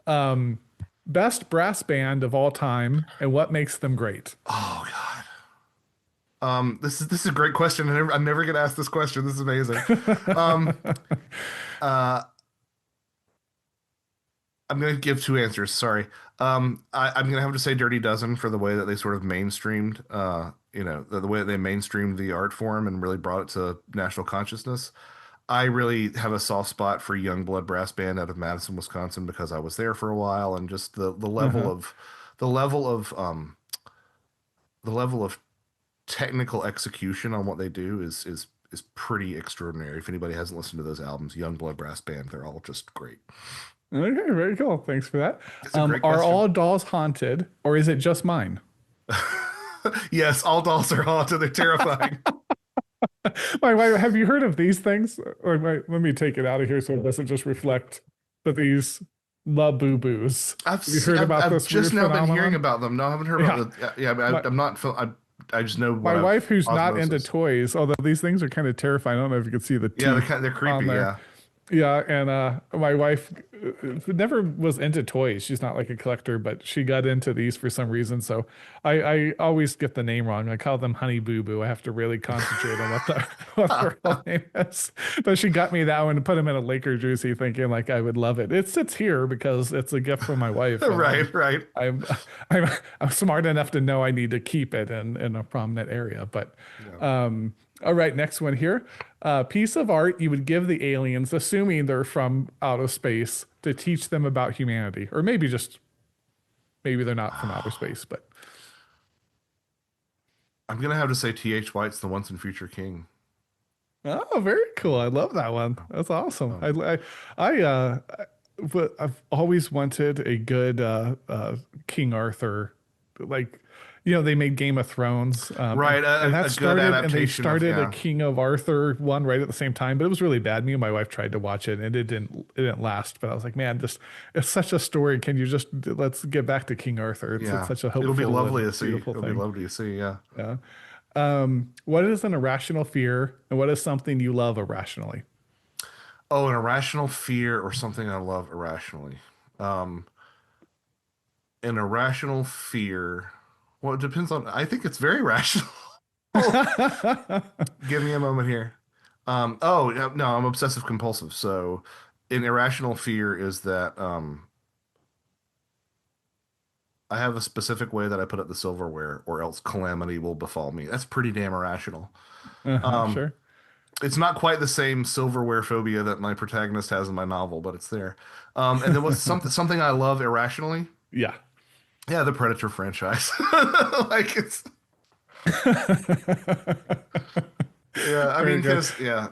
um, best brass band of all time and what makes them great? Oh God. This is a great question. I'm never gonna ask this question. This is amazing. Um, uh, I'm gonna give two answers. Sorry. I'm gonna have to say Dirty Dozen for the way that they sort of mainstreamed, the way that they mainstreamed the art form and really brought it to national consciousness. I really have a soft spot for Youngblood Brass Band out of Madison, Wisconsin, because I was there for a while, and just Uh-huh. the level of the level of technical execution on what they do is pretty extraordinary. If anybody hasn't listened to those albums, Youngblood Brass Band, they're all just great. Okay, very cool. Thanks for that. It's a great Are question. all dolls haunted, or is it just mine? Yes, all dolls are haunted. They're terrifying. My wife, have you heard of these things? Let me take it out of here so it doesn't just reflect. But these la boo boos. Have you heard about I've this just weird now been hearing phenomenon? about them. No, I haven't heard Yeah. about the. Yeah, My I'm not. I just know what my I've wife, who's not into osmosis. toys, although these things are kind of terrifying. I don't know if you can see the Yeah, teeth they're on creepy. there. Yeah. Yeah, and my wife never was into toys. She's not like a collector, but she got into these for some reason. So I always get the name wrong. I call them Honey Boo Boo. I have to really concentrate on what the what their whole name is. But she got me that one and put them in a Laker jersey, thinking like I would love it. It sits here because it's a gift from my wife, and Right, right. I'm I'm I'm smart enough to know I need to keep it in a prominent area. But Yeah. all right, next one here. Piece of art you would give the aliens, assuming they're from outer space, to teach them about humanity, or maybe they're not from outer space, but I'm gonna have to say T.H. White's the once and future king. oh, very cool. I love that one. That's awesome. Um, I've always wanted a good King Arthur, like they made Game of Thrones, right, and that a good started, and they adaptation of started a yeah. King of Arthur one right at the same time, but it was really bad. Me and my wife tried to watch it, and it didn't last. But I was like, man, just it's such a story. Can you just let's get back to King Arthur? It's Yeah. such a It'll be hopeful lovely and to see. beautiful It'll be thing. lovely to see. Yeah. Yeah. What is an irrational fear, and what is something you love irrationally? Oh, an irrational fear or something I love irrationally. Um, an irrational fear. Well, it depends on. I think it's very rational. Give me a moment here. No, I'm obsessive compulsive. So, an irrational fear is that I have a specific way that I put up the silverware, or else calamity will befall me. That's pretty damn irrational. Uh-huh, Um, sure. it's not quite the same silverware phobia that my protagonist has in my novel, but it's there. And then what's something I love irrationally? Yeah. Yeah, the Predator franchise. Like it's yeah. I Very mean, good. because yeah.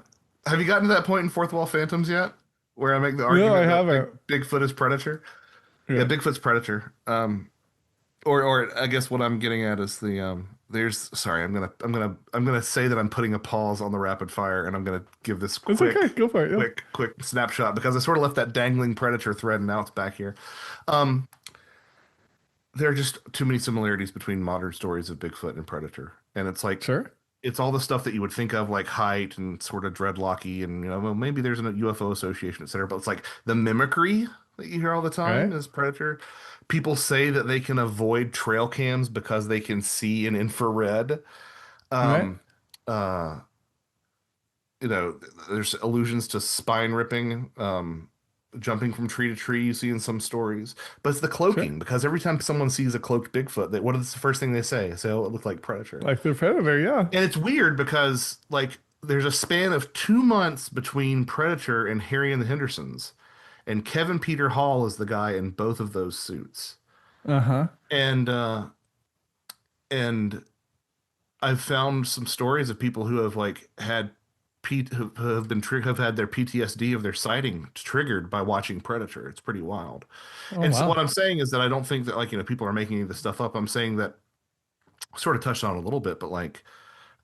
Have you gotten to that point in Fourth Wall Phantoms yet, where I make the No, I argument that haven't. Bigfoot is Predator? Yeah, Yeah. Bigfoot's Predator. Or I guess what I'm getting at is the there's sorry, I'm gonna say that I'm putting a pause on the rapid fire and I'm gonna give this It's okay. Go for it. Yeah. quick snapshot because I sort of left that dangling predator thread and now it's back here. Um, there are just too many similarities between modern stories of Bigfoot and Predator. And it's like Sure. it's all the stuff that you would think of like height and sort of dreadlocky and well, maybe there's a UFO association, et cetera. But it's like the mimicry that you hear all the time Right. is Predator. People say that they can avoid trail cams because they can see in infrared. Right. Um, uh, there's allusions to spine ripping, jumping from tree to tree you see in some stories. But it's the Sure. cloaking because every time someone sees a cloaked Bigfoot, what is the first thing they say? They say, "Oh, it looked like Predator." Like the predator. Yeah. And it's weird because like there's a span of 2 months between Predator and Harry and the Hendersons, and Kevin Peter Hall is the guy in both of those suits. Uh-huh. And and I've found some stories of people who have like had who have been have had their PTSD of their sighting triggered by watching Predator. It's pretty wild. Oh And so what wow. I'm saying is that I don't think that like people are making any of this stuff up. I'm saying that sort of touched on it a little bit, but like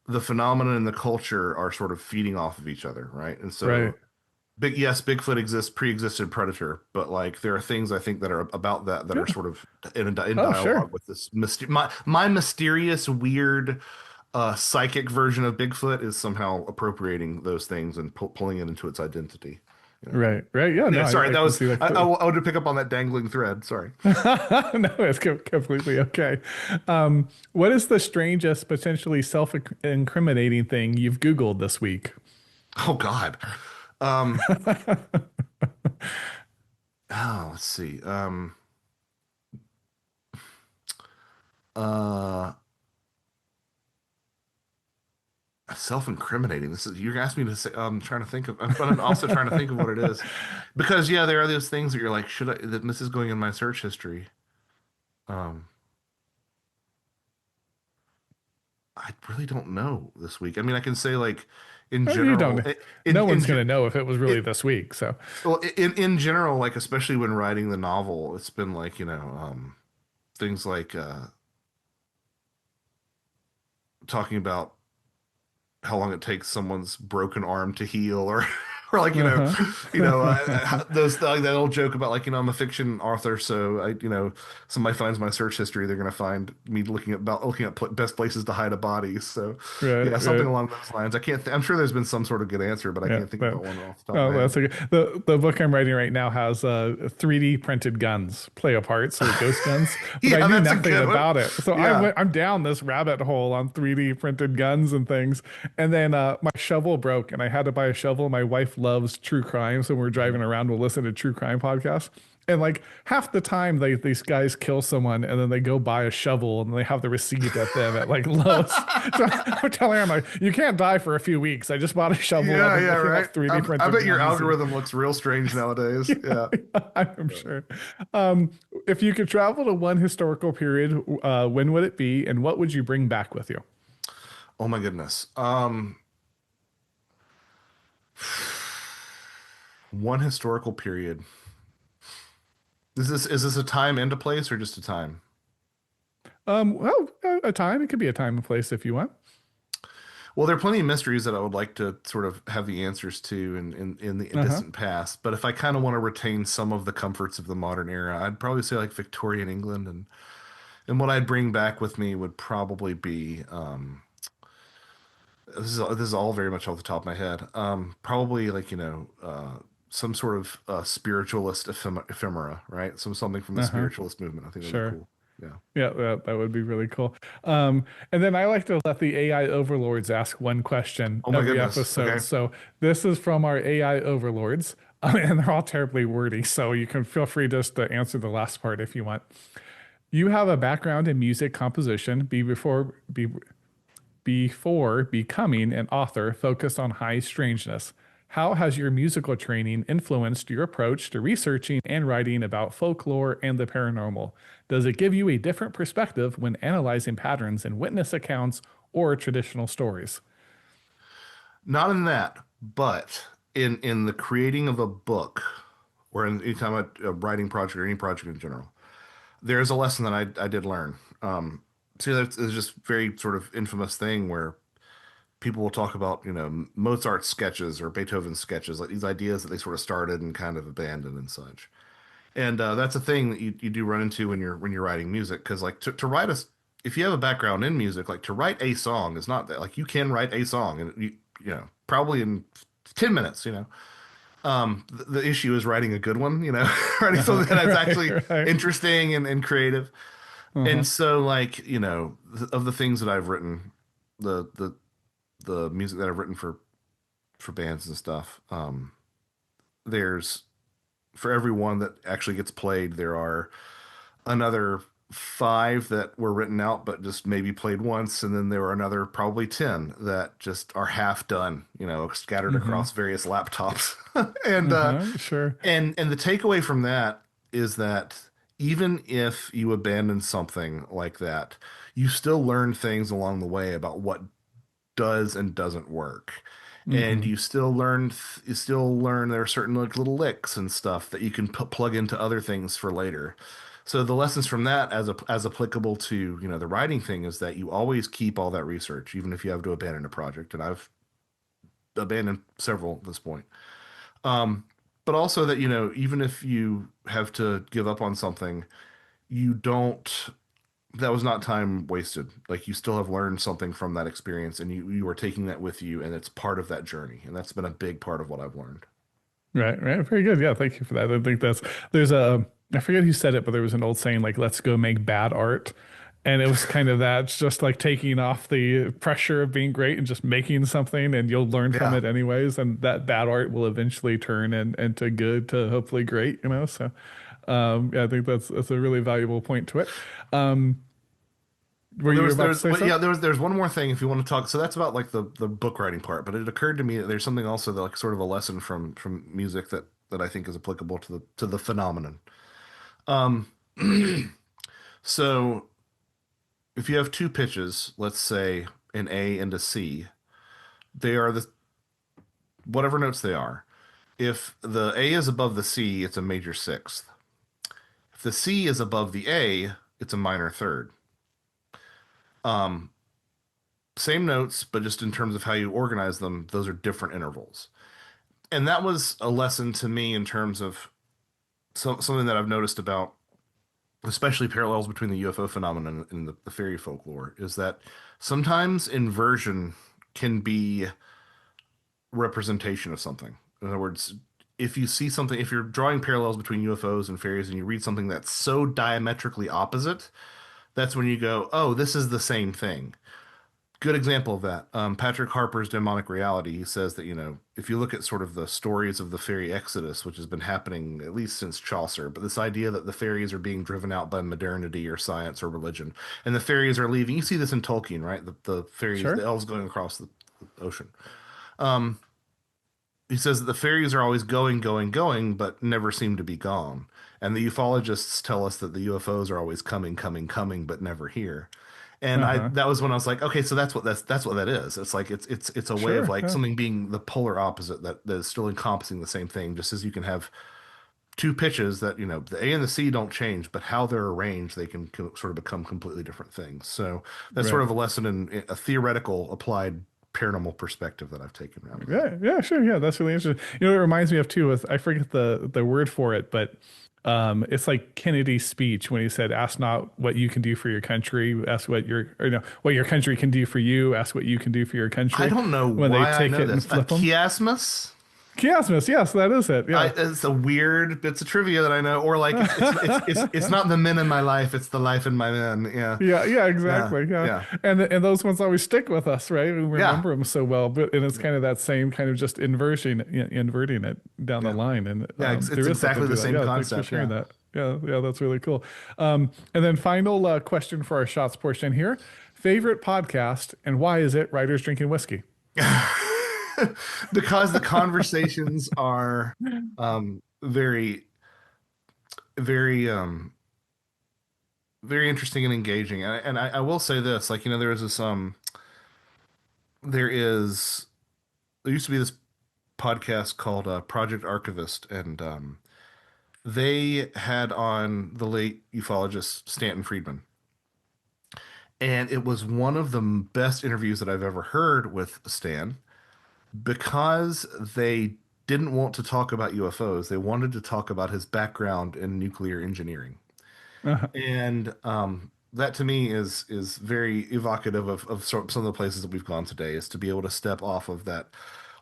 the phenomenon and the culture are sort of feeding off of each other, right? And so Right. big yes, Bigfoot exists, pre-existed predator, but like there are things I think that are about that that are Yeah. sort of in Oh, dialogue sure. with this my mysterious, weird, psychic version of Bigfoot is somehow appropriating those things and pulling it into its identity. You know. Right. Right. Yeah. No, Anyway, sorry, I that can was see that I completely. wanted to pick up on that dangling thread. Sorry. No, it's completely okay. What is the strangest, potentially self-incriminating thing you've Googled this week? Oh God. Um. Oh, let's see. Uh. Self-incriminating. This is you're asking me to say. I'm trying to think of, but I'm also trying to think of what it is, because yeah, there are those things that you're like, should I? That this is going in my search history. Um, I really don't know this week. I mean, I can say like, in You don't. general, No one's going to know if it was really it, this week. So, well, in general, like especially when writing the novel, it's been like things like talking about how long it takes someone's broken arm to heal, or or like uh-huh. those like that old joke about like I'm a fiction author, so I somebody finds my search history, they're gonna find me looking at best places to hide a body. So Right. yeah, something Right. along those lines. I can't. I'm sure there's been some sort of good answer, but I Yeah. can't think But, about one off the top of oh, my that's head. okay. The book I'm writing right now has 3D printed guns play a part, so ghost guns. But I Yeah, knew that's a nothing good one. about it, so Yeah. I'm down this rabbit hole on 3D printed guns and things. And then my shovel broke, and I had to buy a shovel. My wife loves true crime, so when we're driving around, we'll listen to true crime podcasts. And like half the time, these guys kill someone, and then they go buy a shovel, and they have the receipt at them at like Lowe's. So I'm telling her, I'm like, you can't die for a few weeks. I just bought a shovel. I've Yeah, been yeah, looking right. up 3D I printed bet your guns, and algorithm looks real strange nowadays. Yeah. I'm sure. Um, if you could travel to one historical period, when would it be, and what would you bring back with you? Oh my goodness. One historical period. Is this a time and a place or just a time? Well, a time. It could be a time and place if you want. Well, there are plenty of mysteries that I would like to sort of have the answers to in the Uh-huh. distant past. But if I kind of want to retain some of the comforts of the modern era, I'd probably say like Victorian England, and what I'd bring back with me would probably be this is all very much off the top of my head. Probably like some sort of spiritualist ephemera, right? Something from the Uh-huh. spiritualist movement. I think that'd be Sure. cool. Yeah. Yeah, that would be really cool. And then I like to let the AI overlords ask one question Oh my every goodness. episode. Okay. So this is from our AI overlords, and they're all terribly wordy. So you can feel free just to answer the last part if you want. You have a background in music composition before becoming an author focused on high strangeness. How has your musical training influenced your approach to researching and writing about folklore and the paranormal? Does it give you a different perspective when analyzing patterns in witness accounts or traditional stories? Not in that, but in the creating of a book, or in any time a writing project or any project in general, there's a lesson that I did learn. See, there's just very sort of infamous thing where people will talk about, Mozart's sketches or Beethoven's sketches, like these ideas that they sort of started and kind of abandoned and such. And that's a thing that you do run into when you're writing music, because like to write if you have a background in music, like to write a song is not that like you can write a song and probably in 10 minutes. The issue is writing a good one, writing something that's actually Right, right. interesting and creative. Uh-huh. And so like of the things that I've written, the the the music that I've written for bands and stuff, there's for every one that actually gets played, there are another five that were written out but just maybe played once, and then there were another probably 10 that just are half done, scattered Mm-hmm. across various laptops. and uh Uh-huh. Sure. and the takeaway from that is that even if you abandon something like that, you still learn things along the way about what does and doesn't work. And Mm-hmm. you still learn there are certain like little licks and stuff that you can plug into other things for later. So the lessons from that as applicable to, the writing thing is that you always keep all that research, even if you have to abandon a project. And I've abandoned several at this point. Um, but also that, you know, even if you have to give up on something, you don't, that was not time wasted. Like you still have learned something from that experience and you are taking that with you and it's part of that journey. And that's been a big part of what I've learned. Right, right. Very good. Yeah, thank you for that. I think there's I forget who said it, but there was an old saying like, let's go make bad art. And it was kind of that, it's just like taking off the pressure of being great and just making something and you'll learn from Yeah. it anyways. And that bad art will eventually turn into good to hopefully great, you know? So, yeah, I think that's a really valuable point to it. Um, were Well, you about to say well, so? yeah, there's one more thing if you want to talk. So that's about like the book writing part, but it occurred to me that there's something also that like sort of a lesson from music that I think is applicable to the phenomenon. Um, so if you have two pitches, let's say an A and a C, they are the whatever notes they are. If the A is above the C, it's a major sixth. If the C is above the A, it's a minor third. Um, Same notes, but just in terms of how you organize them, those are different intervals. And that was a lesson to me in terms of something that I've noticed about, especially parallels between the UFO phenomenon and the fairy folklore, is that sometimes inversion can be representation of something. In other words, if you see something, if you're drawing parallels between UFOs and fairies and you read something that's so diametrically opposite, that's when you go, oh, this is the same thing. Good example of that. Patrick Harper's Demonic Reality. He says that, you know, if you look at sort of the stories of the fairy exodus, which has been happening at least since Chaucer, but this idea that the fairies are being driven out by modernity or science or religion, and the fairies are leaving. You see this in Tolkien, right? The fairies, the Sure. elves going across the ocean. Um, he says that the fairies are always going, going, going, but never seem to be gone. And the ufologists tell us that the UFOs are always coming, coming, coming, but never here. And I Uh-huh. that was when I was like, okay, so that's what that is. It's like it's a way of Sure. like Yeah. something being the polar opposite that is still encompassing the same thing, just as you can have two pitches that, you know, the A and the C don't change, but how they're arranged, they can sort of become completely different things. So that's sort Right. of a lesson in a theoretical applied paranormal perspective that I've taken out of that. Yeah, yeah, sure. Yeah, that's really interesting. You know, it reminds me of too, with I forget the word for it, but it's like Kennedy's speech when he said, "Ask not what you can do for your country, ask what your or no, what your country can do for you. Ask what you can do for your I country." don't know When they why I take know it and this. A flip them. chiasmus? Chiasmus, yes, that is it. Yeah. It's a weird bits of trivia that I know, or like it's not the men in my life, it's the life in my men. Yeah, Yeah, yeah, yeah, exactly. Yeah. yeah, And those ones always stick with us, right? We yeah, remember them so well, but and it's kind of that same kind of just inverting it down the yeah, line. And yeah. there It's is something exactly to the that. same Yeah, thanks for concept. sharing Yeah. that. Yeah, yeah, that's really cool. And then final question for our shots portion here. Favorite podcast and why is it Writers Drinking Whiskey? Because the conversations are very, very, very interesting and engaging. I will say this, like, you know, there is, there used to be this podcast called Project Archivist, and they had on the late ufologist Stanton Friedman. And it was one of the best interviews that I've ever heard with Stan because they didn't want to talk about UFOs. They wanted to talk about his background in nuclear engineering. And that to me is very evocative of some of the places that we've gone today, is to be able to step off of that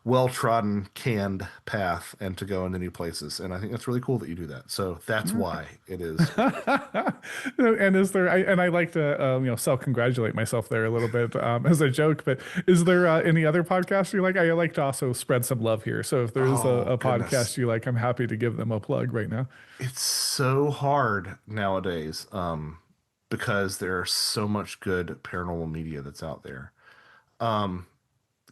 well-trodden, canned path and to go into new places. And I think that's really cool that you do that. So that's why it is what it is. And is there, and I like to, self-congratulate myself there a little bit as a joke, but is there any other podcasts you like? I like to also spread some love here. So if there's Oh, a goodness. podcast you like, I'm happy to give them a plug right now. It's so hard nowadays, because there's so much good paranormal media that's out there. Um,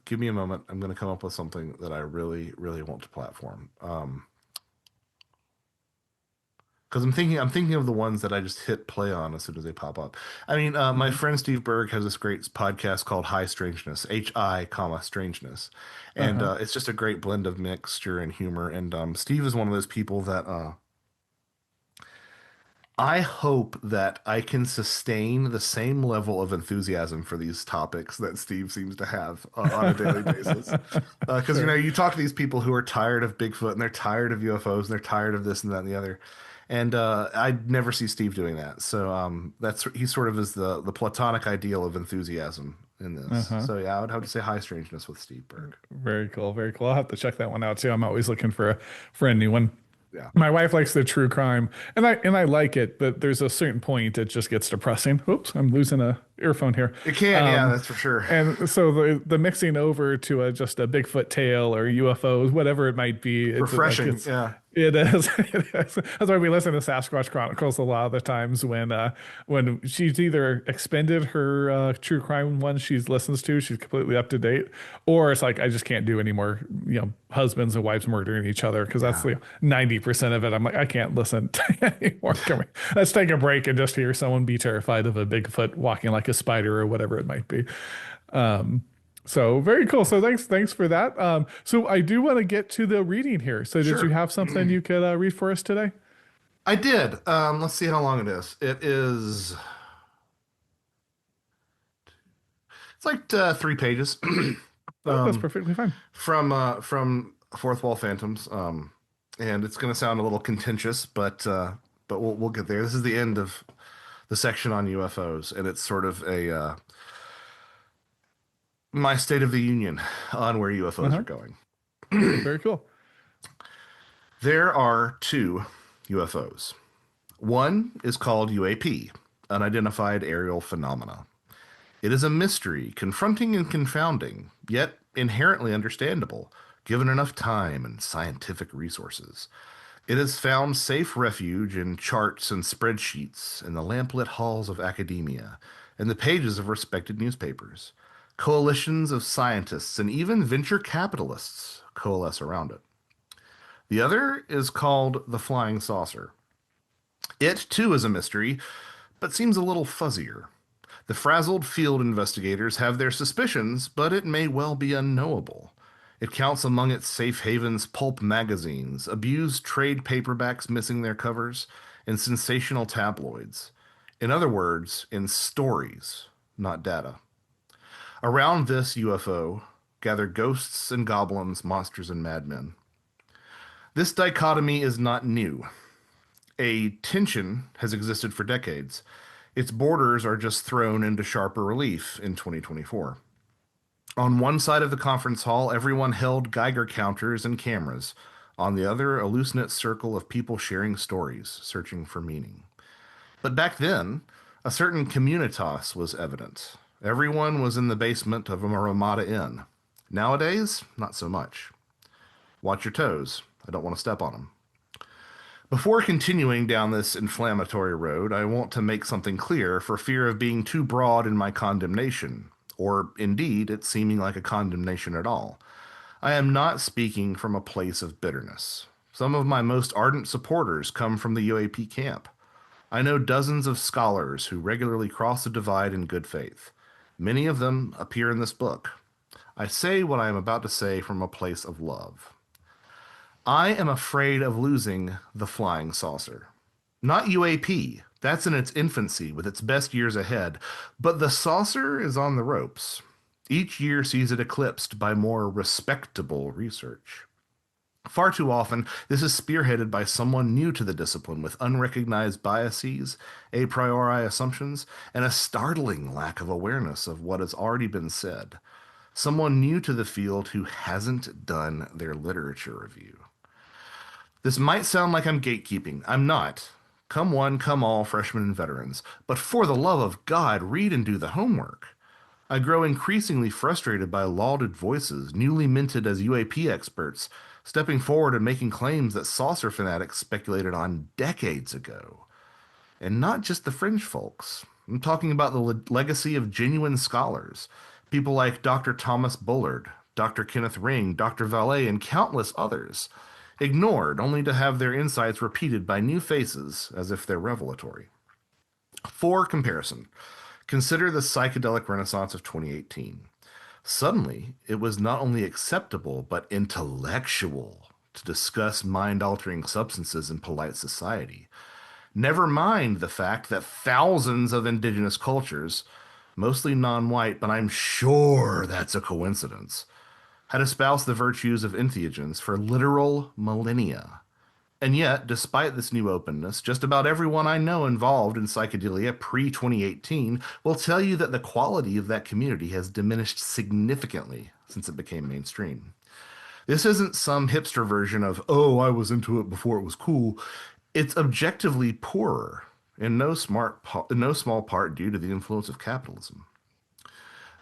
Give me a moment. I'm going to come up with something that I really, really want to platform. Because I'm thinking of the ones that I just hit play on as soon as they pop up. I mean, my Hmm. friend Steve Berg has this great podcast called High Strangeness, HI, comma Strangeness, and Uh-huh. it's just a great blend of mixture and humor. And Steve is one of those people that I hope that I can sustain the same level of enthusiasm for these topics that Steve seems to have on a daily basis. Because, Sure. you talk to these people who are tired of Bigfoot and they're tired of UFOs and they're tired of this and that and the other. And I never see Steve doing that. So that's he sort of is the platonic ideal of enthusiasm in this. Uh-huh. So yeah, I would have to say high strangeness with Steve Berg. Very cool. Very cool. I'll have to check that one out too. I'm always looking for a new one. Yeah. My wife likes the true crime, and I like it, but there's a certain point it just gets depressing. Oops, I'm losing a earphone here. It can, yeah, that's for sure. And so the mixing over to just a Bigfoot tale or UFOs, whatever it might be, Refreshing, yeah. it is. It is. That's why we listen to Sasquatch Chronicles a lot of the times when she's either expended her true crime one she listens to, she's completely up to date, or it's like I just can't do any more, husbands and wives murdering each other because that's Yeah. 90% of it. I'm like I can't listen to anymore. Let's take a break and just hear someone be terrified of a Bigfoot walking like a spider or whatever it might be. Um, so very cool. So thanks for that. So I do want to get to the reading here. So did you Sure. have something you could read for us today? I did. Let's see how long it is. It's like 3 pages. Oh, that's um, perfectly fine. from Fourth Wall Phantoms. And it's going to sound a little contentious, but we'll get there. This is the end of the section on UFOs, and it's sort of a my state of the union on where UFOs are Uh-huh. going. Very cool. There are two UFOs. One is called UAP, Unidentified Aerial Phenomena. It is a mystery, confronting and confounding, yet inherently understandable, given enough time and scientific resources. It has found safe refuge in charts and spreadsheets, in the lamplit halls of academia, in the pages of respected newspapers. Coalitions of scientists and even venture capitalists coalesce around it. The other is called the Flying Saucer. It, too, is a mystery, but seems a little fuzzier. The frazzled field investigators have their suspicions, but it may well be unknowable. It counts among its safe havens pulp magazines, abused trade paperbacks missing their covers, and sensational tabloids. In other words, in stories, not data. Around this UFO gather ghosts and goblins, monsters and madmen. This dichotomy is not new. A tension has existed for decades. Its borders are just thrown into sharper relief in 2024. On one side of the conference hall, everyone held Geiger counters and cameras. On the other, a loose-knit circle of people sharing stories, searching for meaning. But back then, a certain communitas was evident. Everyone was in the basement of a Ramada Inn. Nowadays, not so much. Watch your toes. I don't want to step on them. Before continuing down this inflammatory road, I want to make something clear for fear of being too broad in my condemnation, or indeed it seeming like a condemnation at all. I am not speaking from a place of bitterness. Some of my most ardent supporters come from the UAP camp. I know dozens of scholars who regularly cross the divide in good faith. Many of them appear in this book. I say what I am about to say from a place of love. I am afraid of losing the flying saucer. Not UAP. That's in its infancy with its best years ahead. But the saucer is on the ropes. Each year sees it eclipsed by more respectable research. Far too often, this is spearheaded by someone new to the discipline with unrecognized biases, a priori assumptions, and a startling lack of awareness of what has already been said. Someone new to the field who hasn't done their literature review. This might sound like I'm gatekeeping. I'm not. Come one, come all, freshmen and veterans. But for the love of God, read and do the homework. I grow increasingly frustrated by lauded voices, newly minted as UAP experts, stepping forward and making claims that saucer fanatics speculated on decades ago. And not just the fringe folks. I'm talking about the legacy of genuine scholars, people like Dr. Thomas Bullard, Dr. Kenneth Ring, Dr. Vallée, and countless others, ignored only to have their insights repeated by new faces as if they're revelatory. For comparison, consider the psychedelic renaissance of 2018. Suddenly, it was not only acceptable but intellectual to discuss mind altering substances in polite society. Never mind the fact that thousands of indigenous cultures, mostly non-white, but I'm sure that's a coincidence, had espoused the virtues of entheogens for literal millennia. And yet, despite this new openness, just about everyone I know involved in psychedelia pre 2018 will tell you that the quality of that community has diminished significantly since it became mainstream. This isn't some hipster version of, oh, I was into it before it was cool. It's objectively poorer, in no small part due to the influence of capitalism.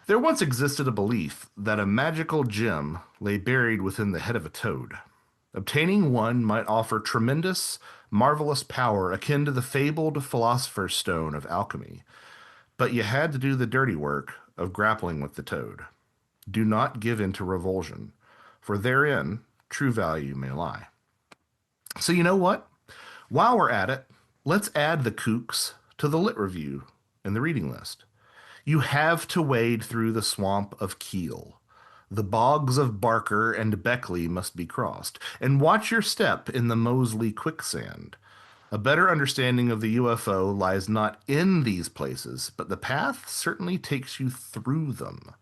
There once existed a belief that a magical gem lay buried within the head of a toad. Obtaining one might offer tremendous, marvelous power akin to the fabled philosopher's stone of alchemy, but you had to do the dirty work of grappling with the toad. Do not give in to revulsion, for therein true value may lie. So you know what? While we're at it, let's add the kooks to the lit review and the reading list. You have to wade through the swamp of Keel. The bogs of Barker and Beckley must be crossed, and watch your step in the Moseley quicksand. A better understanding of the UFO lies not in these places, but the path certainly takes you through them.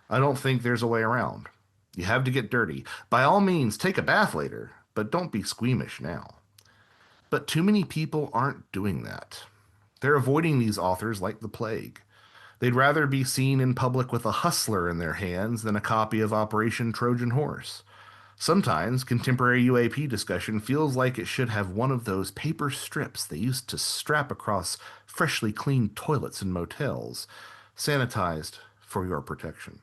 I don't think there's a way around. You have to get dirty. By all means, take a bath later, but don't be squeamish now. But too many people aren't doing that. They're avoiding these authors like the plague. They'd rather be seen in public with a hustler in their hands than a copy of Operation Trojan Horse. Sometimes contemporary UAP discussion feels like it should have one of those paper strips they used to strap across freshly cleaned toilets in motels, sanitized for your protection.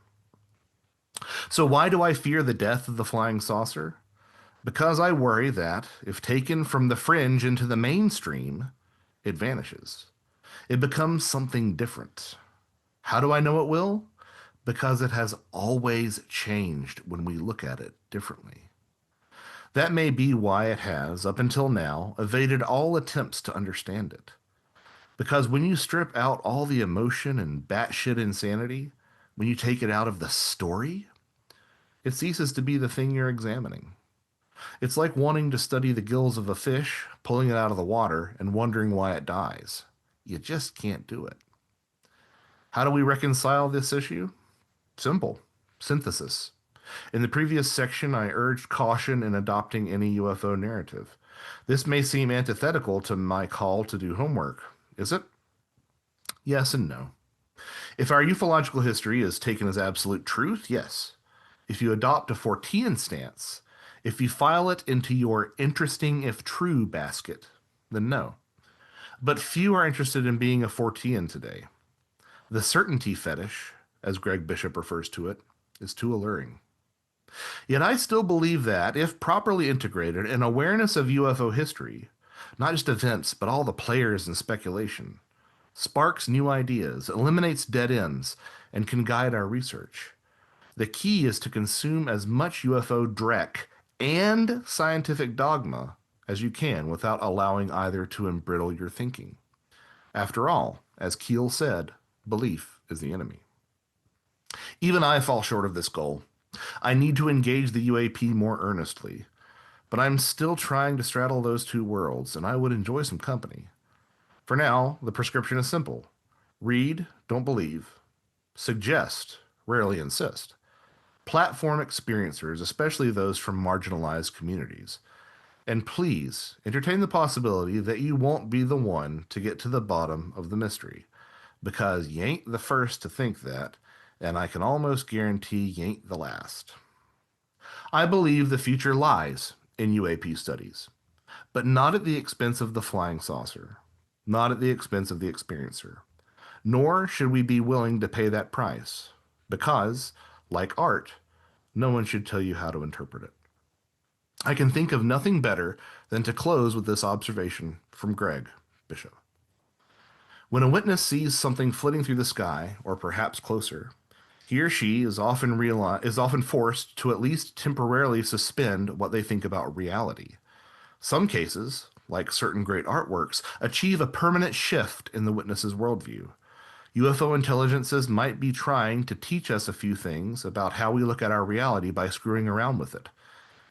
So why do I fear the death of the flying saucer? Because I worry that, if taken from the fringe into the mainstream, it vanishes. It becomes something different. How do I know it will? Because it has always changed when we look at it differently. That may be why it has, up until now, evaded all attempts to understand it. Because when you strip out all the emotion and batshit insanity, when you take it out of the story, it ceases to be the thing you're examining. It's like wanting to study the gills of a fish, pulling it out of the water, and wondering why it dies. You just can't do it. How do we reconcile this issue? Simple. Synthesis. In the previous section, I urged caution in adopting any UFO narrative. This may seem antithetical to my call to do homework. Is it? Yes and no. If our ufological history is taken as absolute truth, yes. If you adopt a Fortean stance, if you file it into your interesting if true basket, then no. But few are interested in being a Fortean today. The certainty fetish, as Greg Bishop refers to it, is too alluring. Yet I still believe that, if properly integrated, an awareness of UFO history, not just events, but all the players and speculation, sparks new ideas, eliminates dead ends, and can guide our research. The key is to consume as much UFO dreck and scientific dogma as you can without allowing either to embrittle your thinking. After all, as Keel said, belief is the enemy. Even I fall short of this goal. I need to engage the UAP more earnestly, but I'm still trying to straddle those two worlds, and I would enjoy some company. For now, the prescription is simple. Read, don't believe. Suggest, rarely insist. Platform experiencers, especially those from marginalized communities. And please, entertain the possibility that you won't be the one to get to the bottom of the mystery. Because you ain't the first to think that, and I can almost guarantee you ain't the last. I believe the future lies in UAP studies, but not at the expense of the flying saucer, not at the expense of the experiencer. Nor should we be willing to pay that price, because, like art, no one should tell you how to interpret it. I can think of nothing better than to close with this observation from Greg Bishop. When a witness sees something flitting through the sky, or perhaps closer, he or she is often forced to at least temporarily suspend what they think about reality. Some cases, like certain great artworks, achieve a permanent shift in the witness's worldview. UFO intelligences might be trying to teach us a few things about how we look at our reality by screwing around with it.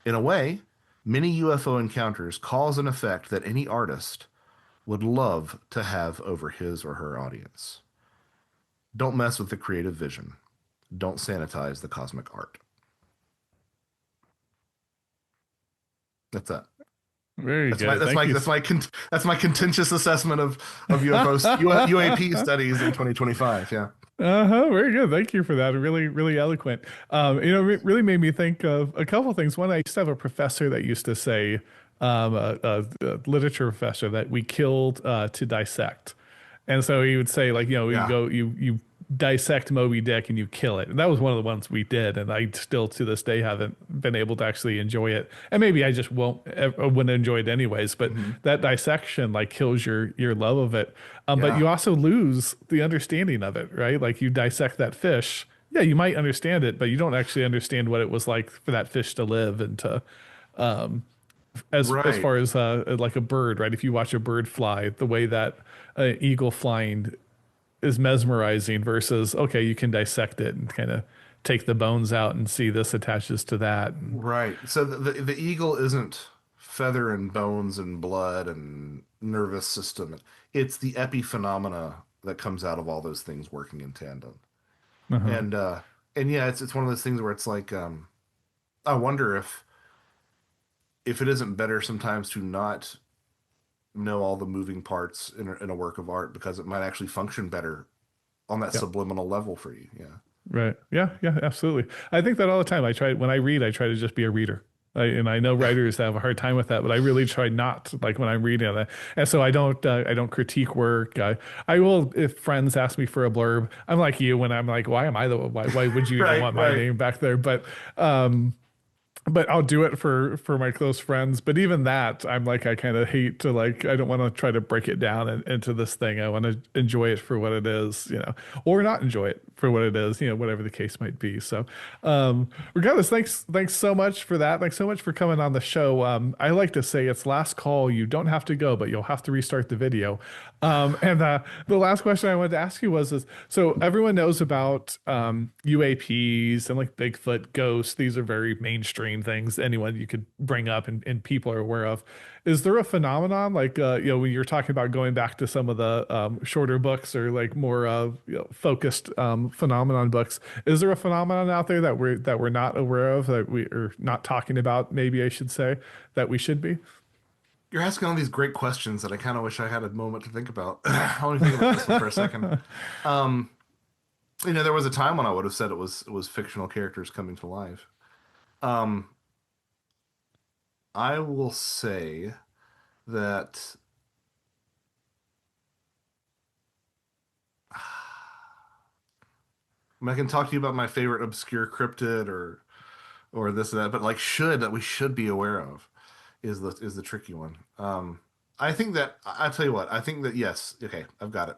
In a way, many UFO encounters cause an effect that any artist, would love to have over his or her audience. Don't mess with the creative vision. Don't sanitize the cosmic art. That's it. Very That's my good. Thank you. that's my contentious assessment of UFO UAP studies in 2025. Yeah. Uh-huh, very good. Thank you for that. Really, really eloquent. It really made me think of a couple of things. One, I used to have a professor that used to say, a literature professor, that we killed to dissect. And so he would say, like, you Yeah. go, you dissect Moby Dick and you kill it. And that was one of the ones we did. And I still to this day haven't been able to actually enjoy it. And maybe I just wouldn't enjoy it anyways. But Hmm. that dissection like kills your love of it. But Yeah. you also lose the understanding of it, right? Like you dissect that fish. Yeah, you might understand it, but you don't actually understand what it was like for that fish to live and to as Right. far as like a bird, right? If you watch a bird fly, the way that eagle flying is mesmerizing versus okay, you can dissect it and kind of take the bones out and see this attaches to that. And, Right. So the eagle isn't feather and bones and blood and nervous system. It's the epiphenomena that comes out of all those things working in tandem. uh-huh. And yeah, it's one of those things where it's like I wonder if it isn't better sometimes to not know all the moving parts in a work of art because it might actually function better on that Yeah. subliminal level for you. Yeah. Right. Yeah. Yeah. Absolutely. I think that all the time. When I read, I try to just be a reader. And I know writers have a hard time with that, but I really try not to, like when I'm reading it. And so I don't critique work. I will, if friends ask me for a blurb, I'm like you when I'm like, why would you even Right, want my right. name back there? Um, but I'll do it for my close friends. But even that, I'm like, I kind of hate to like, I don't want to try to break it down into this thing. I want to enjoy it for what it is, or not enjoy it for what it is, whatever the case might be. So, regardless, thanks so much for that. Thanks so much for coming on the show. I like to say it's last call. You don't have to go, but you'll have to restart the video. And the last question I wanted to ask you is so everyone knows about UAPs and like Bigfoot, ghosts. These are very mainstream things. Anyone you could bring up and people are aware of. Is there a phenomenon like when you're talking about going back to some of the shorter books or like more focused phenomenon books? Is there a phenomenon out there that we're not aware of that we are not talking about? Maybe I should say that we should be. You're asking all these great questions that I kind of wish I had a moment to think about. I'll only think about this one for a second. Um, there was a time when I would have said it was fictional characters coming to life. Um, I will say that I can talk to you about my favorite obscure cryptid or this or that, but like should that we should be aware of is the tricky one. I think that I tell you what, I think that yes, okay, I've got it.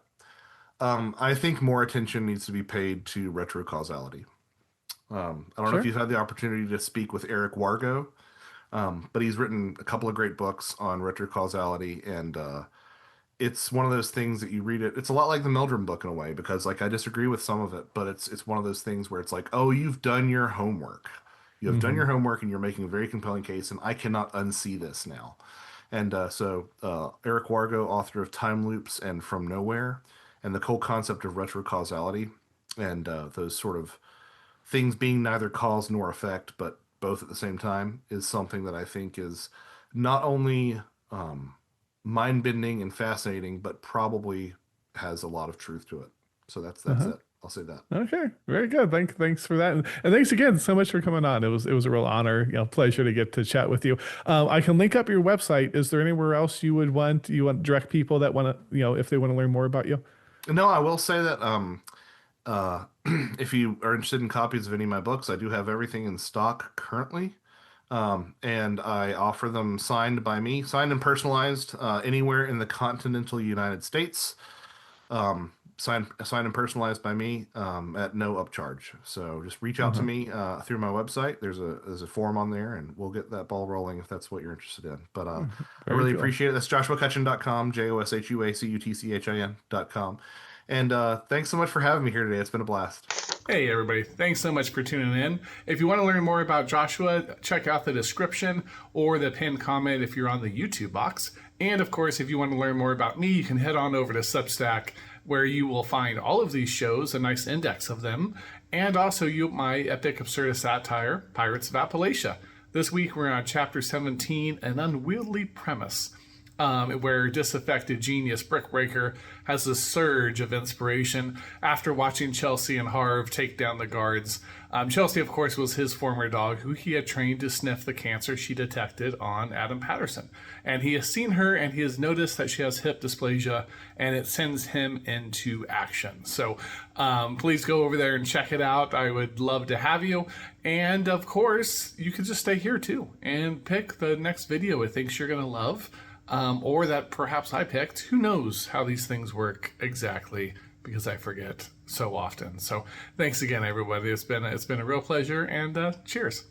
I think more attention needs to be paid to retrocausality. I don't know if Sure. you've had the opportunity to speak with Eric Wargo, but he's written a couple of great books on retrocausality, and it's one of those things that you read it. It's a lot like the Meldrum book in a way because like I disagree with some of it, but it's one of those things where it's like, oh, you've done your homework. You have done Hmm. your homework, and you're making a very compelling case, and I cannot unsee this now. And Eric Wargo, author of Time Loops and From Nowhere, and the whole concept of retrocausality, and those sort of things being neither cause nor effect, but both at the same time, is something that I think is not only um, mind-bending and fascinating, but probably has a lot of truth to it. So that's Uh-huh. it. I'll say that. Okay, very good. Thanks for that, and thanks again so much for coming on. It was a real honor, pleasure to get to chat with you. I can link up your website. Is there anywhere else you want direct people that want to if they want to learn more about you? No, I will say that if you are interested in copies of any of my books, I do have everything in stock currently. And I offer them signed by me, signed and personalized anywhere in the continental United States. Signed and personalized by me at no upcharge. So just reach out to Uh-huh. me through my website. There's a form on there, and we'll get that ball rolling if that's what you're interested in. But I Very really cool. appreciate it. That's joshuacutchin.com, JOSHUACUTCHIN.com. And thanks so much for having me here today. It's been a blast. Hey, everybody. Thanks so much for tuning in. If you want to learn more about Joshua, check out the description or the pinned comment if you're on the YouTube box. And of course, if you want to learn more about me, you can head on over to Substack, where you will find all of these shows, a nice index of them, and also my epic absurdist satire, Pirates of Appalachia. This week we're on Chapter 17, An Unwieldy Premise, where disaffected genius Brickbreaker has a surge of inspiration after watching Chelsea and Harv take down the guards. Chelsea, of course, was his former dog, who he had trained to sniff the cancer she detected on Adam Patterson. And he has seen her, and he has noticed that she has hip dysplasia, and it sends him into action. So please go over there and check it out. I would love to have you. And, of course, you can just stay here, too, and pick the next video it thinks you're going to love. Or that perhaps I picked. Who knows how these things work exactly, because I forget so often. So thanks again, everybody. It's been a real pleasure, and cheers.